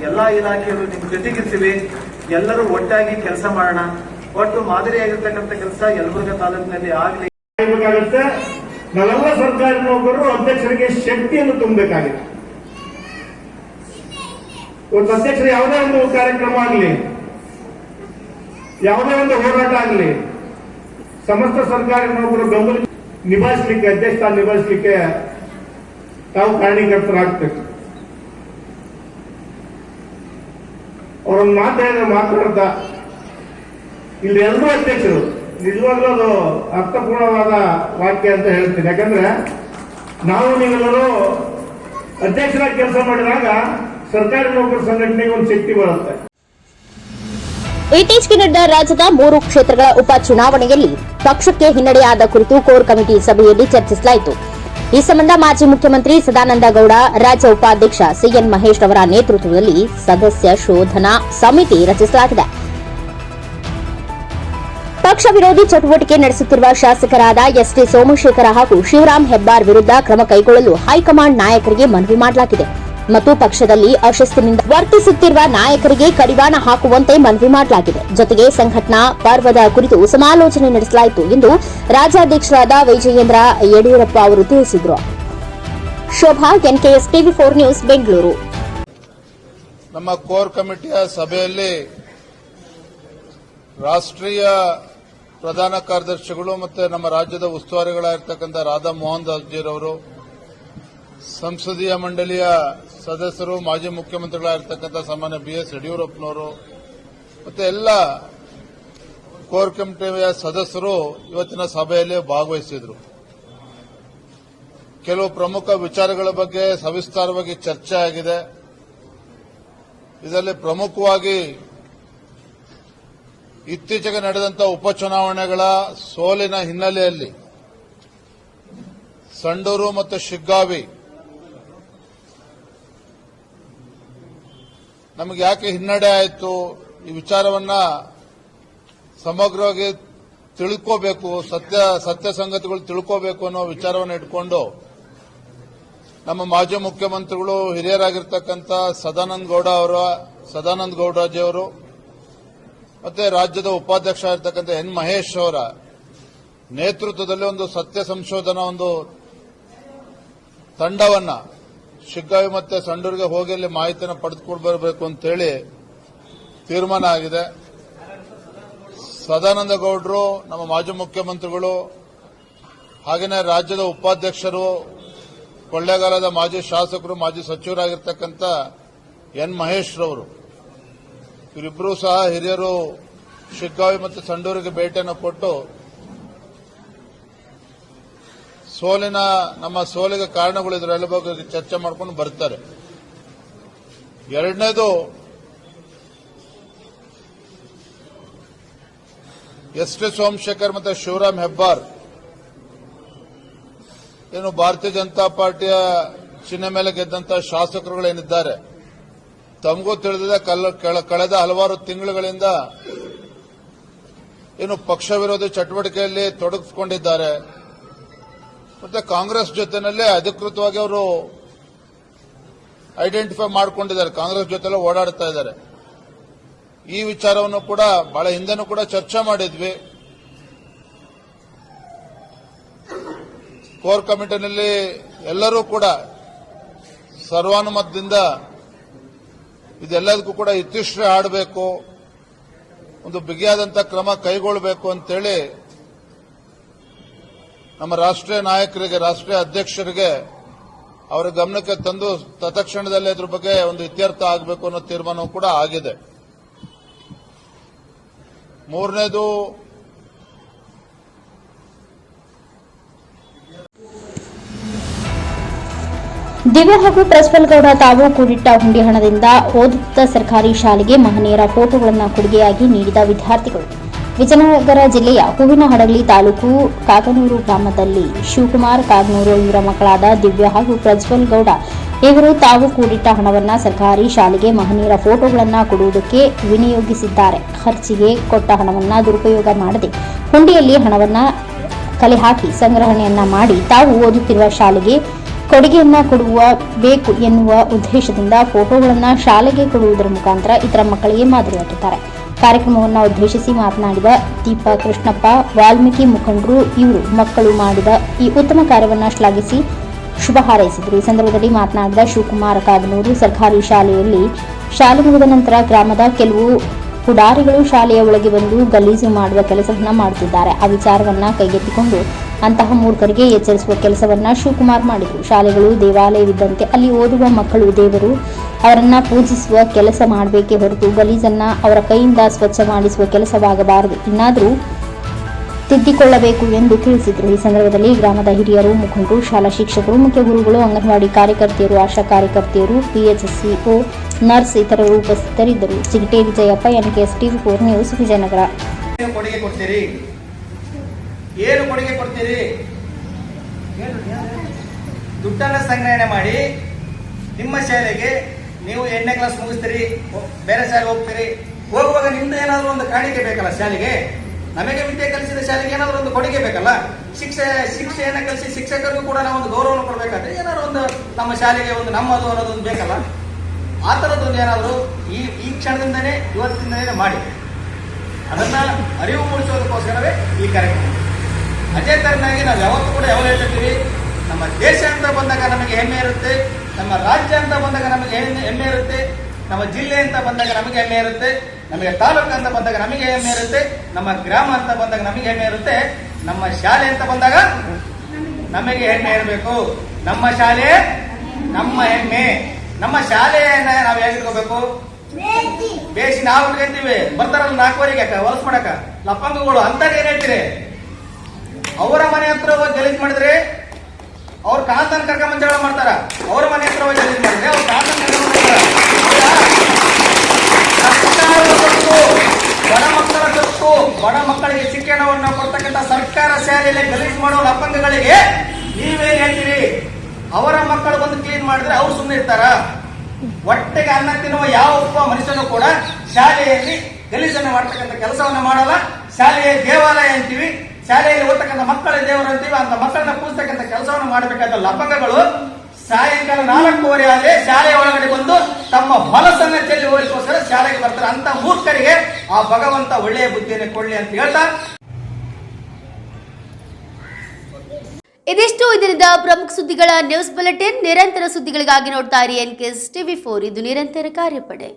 ಎಲ್ಲಾ ಇಲಾಖೆಗಳು ನಿಮ್ ಜೊತೆಗಿರ್ತೀವಿ, ಎಲ್ಲರೂ ಒಟ್ಟಾಗಿ ಕೆಲಸ ಮಾಡೋಣ. ಒಟ್ಟು ಮಾದರಿಯಾಗಿರ್ತಕ್ಕಂಥ ಕೆಲಸ ಯಲಬುರ್ಗಾ ತಾಲೂಕಿನಲ್ಲಿ ಆಗ್ಲಿ. ನಾವೆಲ್ಲ ಸರ್ಕಾರಿ ನೌಕರರು ಅಧ್ಯಕ್ಷರಿಗೆ ಶಕ್ತಿಯನ್ನು ತುಂಬಬೇಕಾಗಿದೆ. ಇವತ್ತು ಅಧ್ಯಕ್ಷರು ಯಾವುದೇ ಒಂದು ಕಾರ್ಯಕ್ರಮ ಆಗಲಿ, ಯಾವುದೇ ಒಂದು ಹೋರಾಟ ಆಗಲಿ, ಸಮಸ್ತ ಸರ್ಕಾರಿ ನೌಕರರು ಬೆಂಬಲ ನಿಭಾಯಿಸಲಿಕ್ಕೆ, ಅಧ್ಯಕ್ಷ ಸ್ಥಾನ ನಿಭಾಯಿಸಲಿಕ್ಕೆ ತಾವು ಕಾರಣೀಕರ್ತರಾಗಬೇಕು. ಅವರೊಂದು ಮಾತಾಡ್ತಾ ಇಲ್ಲಿ ಎಲ್ಲರೂ ಅಧ್ಯಕ್ಷರು, ನಿಜವಾಗ್ಲೂ ಅದು ಅರ್ಥಪೂರ್ಣವಾದ ವಾಕ್ಯ ಅಂತ ಹೇಳ್ತೀನಿ. ಯಾಕಂದ್ರೆ ನಾವು ನೀವೆಲ್ಲರೂ ಅಧ್ಯಕ್ಷರಾಗಿ ಕೆಲಸ ಮಾಡಿದಾಗ ಸರ್ಕಾರಿ ನೌಕರ ಸಂಘಟನೆಗೆ ಒಂದು ಶಕ್ತಿ ಬರುತ್ತೆ. ಇತ್ತೀಚೆಗೆ ನಡೆದ ರಾಜ್ಯದ 3 ಕ್ಷೇತ್ರಗಳ ಉಪ ಚುನಾವಣೆಯಲ್ಲಿ ಪಕ್ಷಕ್ಕೆ ಹಿನ್ನಡೆಯಾದ ಕುರಿತು ಕೋರ್ ಕಮಿಟಿ ಸಭೆಯಲ್ಲಿ ಚರ್ಚಿಸಲಾಯಿತು. ಈ ಸಂಬಂಧ ಮಾಜಿ ಮುಖ್ಯಮಂತ್ರಿ ಸದಾನಂದ ಗೌಡ, ರಾಜ್ಯ ಉಪಾಧ್ಯಕ್ಷ ಸಿಎನ್ ಮಹೇಶ್ ಅವರ ನೇತೃತ್ವದಲ್ಲಿ ಸದಸ್ಯ ಶೋಧನಾ ಸಮಿತಿ ರಚಿಸಲಾಗಿದೆ. ಪಕ್ಷ ವಿರೋಧಿ ಚಟುವಟಿಕೆ ನಡೆಸುತ್ತಿರುವ ಶಾಸಕರಾದ ಎಸ್ಟಿ ಸೋಮಶೇಖರ ಹಾಗೂ ಶಿವರಾಂ ಹೆಬ್ಬಾರ್ ವಿರುದ್ಧ ಕ್ರಮ ಕೈಗೊಳ್ಳಲು ಹೈಕಮಾಂಡ್ ನಾಯಕರಿಗೆ ಮನವಿ ಮಾಡಲಾಗಿದೆ ಮತ್ತು ಪಕ್ಷದಲ್ಲಿ ಅಶಿಸ್ತಿನಿಂದ ವರ್ತಿಸುತ್ತಿರುವ ನಾಯಕರಿಗೆ ಕಡಿವಾಣ ಹಾಕುವಂತೆ ಮನವಿ ಮಾಡಲಾಗಿದೆ. ಜೊತೆಗೆ ಸಂಘಟನಾ ಪರ್ವದ ಕುರಿತು ಸಮಾಲೋಚನೆ ನಡೆಸಲಾಯಿತು ಎಂದು ರಾಜ್ಯಾಧ್ಯಕ್ಷರಾದ ವಿಜಯೇಂದ್ರ ಯಡಿಯೂರಪ್ಪ ಅವರು ತಿಳಿಸಿದರು. Shobha, NKS TV4 news, Bengaluru. ನಮ್ಮ ಕೋರ್ ಕಮಿಟಿಯ ಸಭೆಯಲ್ಲಿ ರಾಷ್ಟ್ರೀಯ ಪ್ರಧಾನ ಕಾರ್ಯದರ್ಶಿಗಳು ಮತ್ತು ನಮ್ಮ ರಾಜ್ಯದ ಉಸ್ತುವಾರಿಗಳಾಗಿರ್ತಕ್ಕಂಥ ರಾಧಾ ಮೋಹನ್ ದಾಸ್ಜಿರವರು, ಸಂಸದೀಯ ಮಂಡಳಿಯ ಸದಸ್ಯರು, ಮಾಜಿ ಮುಖ್ಯಮಂತ್ರಿಗಳಾಗಿರ್ತಕ್ಕಂಥ ಸನ್ಮಾನ್ಯ BS ಯಡಿಯೂರಪ್ಪನವರು ಮತ್ತು ಎಲ್ಲ ಕೋರ್ ಕಮಿಟಿಯ ಸದಸ್ಯರು ಇವತ್ತಿನ ಸಭೆಯಲ್ಲಿ ಭಾಗವಹಿಸಿದರು. ಕೆಲವು ಪ್ರಮುಖ ವಿಚಾರಗಳ ಬಗ್ಗೆ ಸವಿಸ್ತಾರವಾಗಿ ಚರ್ಚೆ ಆಗಿದೆ. ಇದರಲ್ಲಿ ಪ್ರಮುಖವಾಗಿ ಇತ್ತೀಚೆಗೆ ನಡೆದಂಥ ಉಪಚುನಾವಣೆಗಳ ಸೋಲಿನ ಹಿನ್ನೆಲೆಯಲ್ಲಿ ಸಂಡೂರು ಮತ್ತು ಶಿಗ್ಗಾವಿ ನಮಗೆ ಯಾಕೆ ಹಿನ್ನಡೆ ಆಯಿತು, ಈ ವಿಚಾರವನ್ನ ಸಮಗ್ರವಾಗಿ ತಿಳ್ಕೋಬೇಕು, ಸತ್ಯ ಸಂಗತಿಗಳು ತಿಳ್ಕೋಬೇಕು ಅನ್ನೋ ವಿಚಾರವನ್ನು ಇಟ್ಕೊಂಡು ನಮ್ಮ ಮಾಜಿ ಮುಖ್ಯಮಂತ್ರಿಗಳು ಹಿರಿಯರಾಗಿರ್ತಕ್ಕಂಥ ಸದಾನಂದ ಗೌಡಜಿಯವರು ಮತ್ತೆ ರಾಜ್ಯದ ಉಪಾಧ್ಯಕ್ಷ ಆಗಿರ್ತಕ್ಕಂಥ ಎನ್ ಮಹೇಶ್ ಅವರ ನೇತೃತ್ವದಲ್ಲಿ ಒಂದು ಸತ್ಯ ಸಂಶೋಧನಾ ಒಂದು ತಂಡವನ್ನ ಶಿಗ್ಗಾವಿ ಮತ್ತೆ ಸಂಡೂರಿಗೆ ಹೋಗಿ ಅಲ್ಲಿ ಮಾಹಿತಿಯನ್ನು ಪಡೆದುಕೊಂಡು ಬರಬೇಕು ಅಂತೇಳಿ ತೀರ್ಮಾನ ಆಗಿದೆ. ಸದಾನಂದ ಗೌಡರು, ನಮ್ಮ ಮಾಜಿ ಮುಖ್ಯಮಂತ್ರಿಗಳು, ಹಾಗೆಯೇ ರಾಜ್ಯದ ಉಪಾಧ್ಯಕ್ಷರು, ಕೊಳ್ಳೇಗಾಲದ ಮಾಜಿ ಶಾಸಕರು, ಮಾಜಿ ಸಚಿವರಾಗಿರ್ತಕ್ಕಂಥ ಎನ್ ಮಹೇಶ್ ರವರು, ಇವರಿಬ್ಬರೂ ಸಹ ಹಿರಿಯರು ಶಿಗ್ಗಾವಿ ಮತ್ತು ಸಂಡೂರಿಗೆ ಭೇಟಿಯನ್ನು ಕೊಟ್ಟು ನಮ್ಮ ಸೋಲಿಗೆ ಕಾರಣಗಳು ಇದರೆಲ್ಲ ಬಗ್ಗೆ ಚರ್ಚೆ ಮಾಡ್ಕೊಂಡು ಬರ್ತಾರೆ. ಎರಡನೇದು, ಎಸ್ ಟಿ ಸೋಮಶೇಖರ್ ಮತ್ತು ಶಿವರಾಮ್ ಹೆಬ್ಬಾರ್ ಏನು ಭಾರತೀಯ ಜನತಾ ಪಾರ್ಟಿಯ ಚಿಹ್ನೆ ಮೇಲೆ ಗೆದ್ದಂತ ಶಾಸಕರುಗಳೇನಿದ್ದಾರೆ, ತಮಗೂ ತಿಳಿದಿದೆ ಕಳೆದ ಹಲವಾರು ತಿಂಗಳುಗಳಿಂದ ಏನು ಪಕ್ಷ ವಿರೋಧಿ ಚಟುವಟಿಕೆಯಲ್ಲಿ ತೊಡಗಿಸಿಕೊಂಡಿದ್ದಾರೆ. ಮತ್ತೆ ಕಾಂಗ್ರೆಸ್ ಜೊತೆನಲ್ಲೇ ಅಧಿಕೃತವಾಗಿ ಅವರು ಐಡೆಂಟಿಫೈ ಮಾಡಿಕೊಂಡಿದ್ದಾರೆ, ಕಾಂಗ್ರೆಸ್ ಜೊತೆಲ್ಲ ಓಡಾಡ್ತಾ ಇದ್ದಾರೆ. ಈ ವಿಚಾರವನ್ನು ಕೂಡ ಬಹಳ ಹಿಂದೆನೂ ಕೂಡ ಚರ್ಚೆ ಮಾಡಿದ್ವಿ. ಕೋರ್ ಕಮಿಟಿನಲ್ಲಿ ಎಲ್ಲರೂ ಕೂಡ ಸರ್ವಾನುಮತದಿಂದ ಇದೆಲ್ಲದಕ್ಕೂ ಕೂಡ ಇತಿಶ್ರೀ ಆಡಬೇಕು, ಒಂದು ಬಿಗಿಯಾದಂಥ ಕ್ರಮ ಕೈಗೊಳ್ಳಬೇಕು ಅಂತೇಳಿ ನಮ್ಮ ರಾಷ್ಟ್ರೀಯ ನಾಯಕರಿಗೆ, ರಾಷ್ಟ್ರೀಯ ಅಧ್ಯಕ್ಷರಿಗೆ ಅವರ ಗಮನಕ್ಕೆ ತಂದು ತತ್ಕ್ಷಣದಲ್ಲಿ ಇದ್ರ ಬಗ್ಗೆ ಒಂದು ಇತ್ಯರ್ಥ ಆಗಬೇಕು ಅನ್ನೋ ತೀರ್ಮಾನವೂ ಕೂಡ ಆಗಿದೆ. ಮೂರನೇದು, ದಿವ್ಯ ಹಾಗೂ ಪ್ರಜ್ವಲ್ ಗೌಡ ತಾವು ಕೂಡಿಟ್ಟ ಹುಂಡಿ ಹಣದಿಂದ ಓದುತ್ತ ಸರ್ಕಾರಿ ಶಾಲೆಗೆ ಮಹನೀಯರ ಫೋಟೋಗಳನ್ನು ಕೊಡುಗೆಯಾಗಿ ನೀಡಿದ ವಿದ್ಯಾರ್ಥಿಗಳು. ವಿಜಯನಗರ ಜಿಲ್ಲೆಯ ಹೂವಿನಹಡಗಲಿ ತಾಲೂಕು ಕಾಗನೂರು ಗ್ರಾಮದಲ್ಲಿ ಶಿವಕುಮಾರ್ ಕಾಗನೂರು ಇವರ ಮಕ್ಕಳಾದ ದಿವ್ಯ ಹಾಗೂ ಪ್ರಜ್ವಲ್ ಗೌಡ ಇವರು ತಾವು ಕೂಡಿಟ್ಟ ಹಣವನ್ನು ಸರ್ಕಾರಿ ಶಾಲೆಗೆ ಮಹನೀಯರ ಫೋಟೋಗಳನ್ನು ಕೊಡುವುದಕ್ಕೆ ವಿನಿಯೋಗಿಸಿದ್ದಾರೆ. ಖರ್ಚಿಗೆ ಕೊಟ್ಟ ಹಣವನ್ನು ದುರುಪಯೋಗ ಮಾಡದೆ ಹುಂಡಿಯಲ್ಲಿ ಹಣವನ್ನು ಕಲೆ ಹಾಕಿ ಸಂಗ್ರಹಣೆಯನ್ನ ಮಾಡಿ ತಾವು ಓದುತ್ತಿರುವ ಶಾಲೆಗೆ ಕೊಡುಗೆಯನ್ನ ಬೇಕು ಎನ್ನುವ ಉದ್ದೇಶದಿಂದ ಫೋಟೋಗಳನ್ನು ಶಾಲೆಗೆ ಕೊಡುವುದರ ಮುಖಾಂತರ ಇತರ ಮಕ್ಕಳಿಗೆ ಮಾದರಿಯಾಗಿದ್ದಾರೆ. ಕಾರ್ಯಕ್ರಮವನ್ನು ಉದ್ದೇಶಿಸಿ ಮಾತನಾಡಿದ ದೀಪಾ ಕೃಷ್ಣಪ್ಪ, ವಾಲ್ಮೀಕಿ ಮುಖಂಡರು ಇವರು ಮಕ್ಕಳು ಮಾಡಿದ ಈ ಉತ್ತಮ ಕಾರ್ಯವನ್ನು ಶ್ಲಾಘಿಸಿ ಶುಭ ಹಾರೈಸಿದರು. ಈ ಸಂದರ್ಭದಲ್ಲಿ ಮಾತನಾಡಿದ ಶಿವಕುಮಾರ್ ಕಾಗನೂರು, ಸರ್ಕಾರಿ ಶಾಲೆಯಲ್ಲಿ ಶಾಲೆ ಮುಗಿದ ನಂತರ ಗ್ರಾಮದ ಕೆಲವು ಪುಡಾರಿಗಳು ಶಾಲೆಯ ಒಳಗೆ ಬಂದು ಗಲೀಜು ಮಾಡುವ ಕೆಲಸವನ್ನ ಮಾಡುತ್ತಿದ್ದಾರೆ. ಆ ವಿಚಾರವನ್ನ ಕೈಗೆತ್ತಿಕೊಂಡು ಅಂತಹ ಮೂರ್ಖರಿಗೆ ಎಚ್ಚರಿಸುವ ಕೆಲಸವನ್ನ ಶಿವಕುಮಾರ್ ಮಾಡಿದರು. ಶಾಲೆಗಳು ದೇವಾಲಯವಿದ್ದಂತೆ ಅಲ್ಲಿ ಓದುವ ಮಕ್ಕಳು ದೇವರು, ಅವರನ್ನ ಪೂಜಿಸುವ ಕೆಲಸ ಮಾಡಬೇಕೇ ಹೊರತು ಗಲೀಜನ್ನ ಅವರ ಕೈಯಿಂದ ಸ್ವಚ್ಛ ಮಾಡಿಸುವ ಕೆಲಸವಾಗಬಾರದು, ಇನ್ನಾದರೂ ತಿದ್ದಿಕೊಳ್ಳಬೇಕು ಎಂದು ತಿಳಿಸಿದರು. ಈ ಸಂದರ್ಭದಲ್ಲಿ ಗ್ರಾಮದ ಹಿರಿಯರು, ಮುಖಂಡರು, ಶಾಲಾ ಶಿಕ್ಷಕರು, ಮುಖ್ಯ ಗುರುಗಳು, ಅಂಗನವಾಡಿ ಕಾರ್ಯಕರ್ತೆಯರು, ಆಶಾ ಕಾರ್ಯಕರ್ತೆಯರು, PHCO, ನರ್ಸ್ ಇತರರು ಉಪಸ್ಥಿತರಿದ್ದರು. Chigate Vijayappa, NKS TV4 news, Vijayanagara. ಕೊಡುಗೆ ಕೊಡ್ತೀರಿ? ಏನು ಕೊಡುಗೆ ಕೊಡ್ತೀರಿ? ದುಡ್ಡನ್ನು ಸಂಗ್ರಹಣೆ ಮಾಡಿ ನಿಮ್ಮ ಶಾಲೆಗೆ ನೀವು 8ನೇ ಕ್ಲಾಸ್ ಮುಗಿಸ್ತೀರಿ, ಬೇರೆ ಶಾಲೆಗೆ ಹೋಗ್ತೀರಿ. ಹೋಗುವಾಗ ನಿಮ್ದು ಏನಾದರೂ ಒಂದು ಕಾಣಿಕೆ ಬೇಕಲ್ಲ ಶಾಲೆಗೆ. ನಮಗೆ ವಿದ್ಯೆ ಕಲಿಸಿದ ಶಾಲೆಗೆ ಏನಾದರೂ ಒಂದು ಕೊಡುಗೆ ಬೇಕಲ್ಲ. ಶಿಕ್ಷೆಯನ್ನು ಕಲಿಸಿ ಶಿಕ್ಷಕರಿಗೂ ಕೂಡ ನಾವು ಒಂದು ಗೌರವವನ್ನು ಕೊಡಬೇಕಾದ್ರೆ ಏನಾದ್ರು ಒಂದು ನಮ್ಮ ಶಾಲೆಗೆ ಒಂದು ನಮ್ಮದು ಅನ್ನೋದೊಂದು ಬೇಕಲ್ಲ. ಆ ಥರದ್ದೊಂದು ಏನಾದರೂ ಈ ಕ್ಷಣದಿಂದನೇ ಇವತ್ತಿಂದನೇ ಮಾಡಿ ಅದನ್ನ ಅರಿವು ಮೂಡಿಸೋದಕ್ಕೋಸ್ಕರವೇ ಈ ಕಾರ್ಯಕ್ರಮ. ಅದೇ ತರನಾಗಿ ನಾವು ಯಾವತ್ತೂ ಕೂಡ ಯಾವಾಗ ಹೇಳ್ತಿರ್ತೀವಿ, ನಮ್ಮ ದೇಶ ಅಂತ ಬಂದಾಗ ನಮಗೆ ಹೆಮ್ಮೆ ಇರುತ್ತೆ, ನಮ್ಮ ರಾಜ್ಯ ಅಂತ ಬಂದಾಗ ನಮಗೆ ಹೆಮ್ಮೆ ಇರುತ್ತೆ, ನಮ್ಮ ಜಿಲ್ಲೆ ಅಂತ ಬಂದಾಗ ನಮಗೆ ಹೆಮ್ಮೆ ಇರುತ್ತೆ, ನಮಗೆ ತಾಲೂಕು ಅಂತ ಬಂದಾಗ ನಮಗೆ ಹೆಮ್ಮೆ ಇರುತ್ತೆ, ನಮ್ಮ ಗ್ರಾಮ ಅಂತ ಬಂದಾಗ ನಮಗೆ ಹೆಮ್ಮೆ ಇರುತ್ತೆ, ನಮ್ಮ ಶಾಲೆ ಅಂತ ಬಂದಾಗ ನಮಗೆ ಹೆಮ್ಮೆ ಇರಬೇಕು. ನಮ್ಮ ಶಾಲೆ ನಮ್ಮ ಹೆಮ್ಮೆ. ನಮ್ಮ ಶಾಲೆಯನ್ನ ನಾವು ಹೇಗಿಟ್ಕೋಬೇಕು? ಬೇಸಿ ನಾವು ಇಟ್ಕೊಂತೀವಿ. ಬರ್ತಾರಲ್ಲ 4ವರೆಗೆ ಹೊಲಸು ಮಾಡಕ ಲಪ್ಪಂಗಗಳು ಅಂತಾರೆ. ಏನ್ ಹೇಳ್ತೀರಿ? ಅವರ ಮನೆ ಹತ್ರ ಹೋಗಿ ಗಲೀಜ್ ಮಾಡಿದ್ರೆ ಅವ್ರ ಕಾಂತನ ಕರ್ಕೊಂಡ್ ಜಗಳ ಮಾಡ್ತಾರ. ಅವ್ರ ಮನೆ ಹತ್ರ ಹೋಗಿ ಗಲೀಜ್ ಮಾಡಿದ್ರೆ ಅವ್ರ ಕಾಂತನ ಕರ್ಕೊಂಡ್ ಬಡ ಮಕ್ಕಳ ಸೊತ್ತು, ಬಡ ಮಕ್ಕಳಿಗೆ ಶಿಕ್ಷಣವನ್ನು ಕೊಡ್ತಕ್ಕಂಥ ಸರ್ಕಾರ ಶಾಲೆಯಲ್ಲಿ ಗಲೀಜ್ ಮಾಡೋ ಲಪ್ಪಂಗಗಳಿಗೆ ನೀವೇನ್ ಹೇಳ್ತೀರಿ? ಅವರ ಮಕ್ಕಳು ಬಂದು ಕ್ಲೀನ್ ಮಾಡಿದ್ರೆ ಅವ್ರು ಸುಮ್ಮನೆ ಇರ್ತಾರ? ಹೊಟ್ಟೆಗೆ ಅನ್ನ ತಿನ್ನುವ ಯಾವ ಒಬ್ಬ ಮನುಷ್ಯನು ಕೂಡ ಶಾಲೆಯಲ್ಲಿ ಗಲೀಜನ್ನು ಮಾಡ್ತಕ್ಕಂಥ ಕೆಲಸವನ್ನ ಮಾಡಲ್ಲ. ಶಾಲೆಯ ದೇವಾಲಯ ಅಂತೀವಿ, ಶಾಲೆಯಲ್ಲಿ ಓದ್ತಕ್ಕಂಥ ಮಕ್ಕಳ ದೇವರು ಅಂತೀವಿ. ಅಂತ ಮಕ್ಕಳನ್ನ ಪೂಜಿಸ್ತಕ್ಕಂಥ ಕೆಲಸವನ್ನು ಮಾಡಬೇಕಾದ ಲಪಂಗಗಳು ಸಾಯಂಕಾಲ 4:15 ಆದ್ರೆ ಶಾಲೆಯ ಒಳಗಡೆ ಬಂದು ತಮ್ಮ ಹೊಲಸನ್ನ ಚೆಲ್ಲಿ ಹೋಲಿಸೋಸ್ಕರ ಶಾಲೆಗೆ ಬರ್ತಾರೆ. ಅಂತ ಮೂರ್ಖರಿಗೆ ಆ ಭಗವಂತ ಒಳ್ಳೆಯ ಬುದ್ಧಿಯನ್ನು ಕೊಡ್ಲಿ ಅಂತ ಹೇಳ್ತಾ, ಇದಿಷ್ಟು ಇದರಿಂದ ಪ್ರಮುಖ ಸುದ್ದಿಗಳ ನ್ಯೂಸ್ ಬುಲೆಟಿನ್. ನಿರಂತರ ಸುದ್ದಿಗಳಿಗಾಗಿ ನೋಡ್ತಾ ಇರಿ NKS TV4, ಇದು ನಿರಂತರ ಕಾರ್ಯಪಡೆ.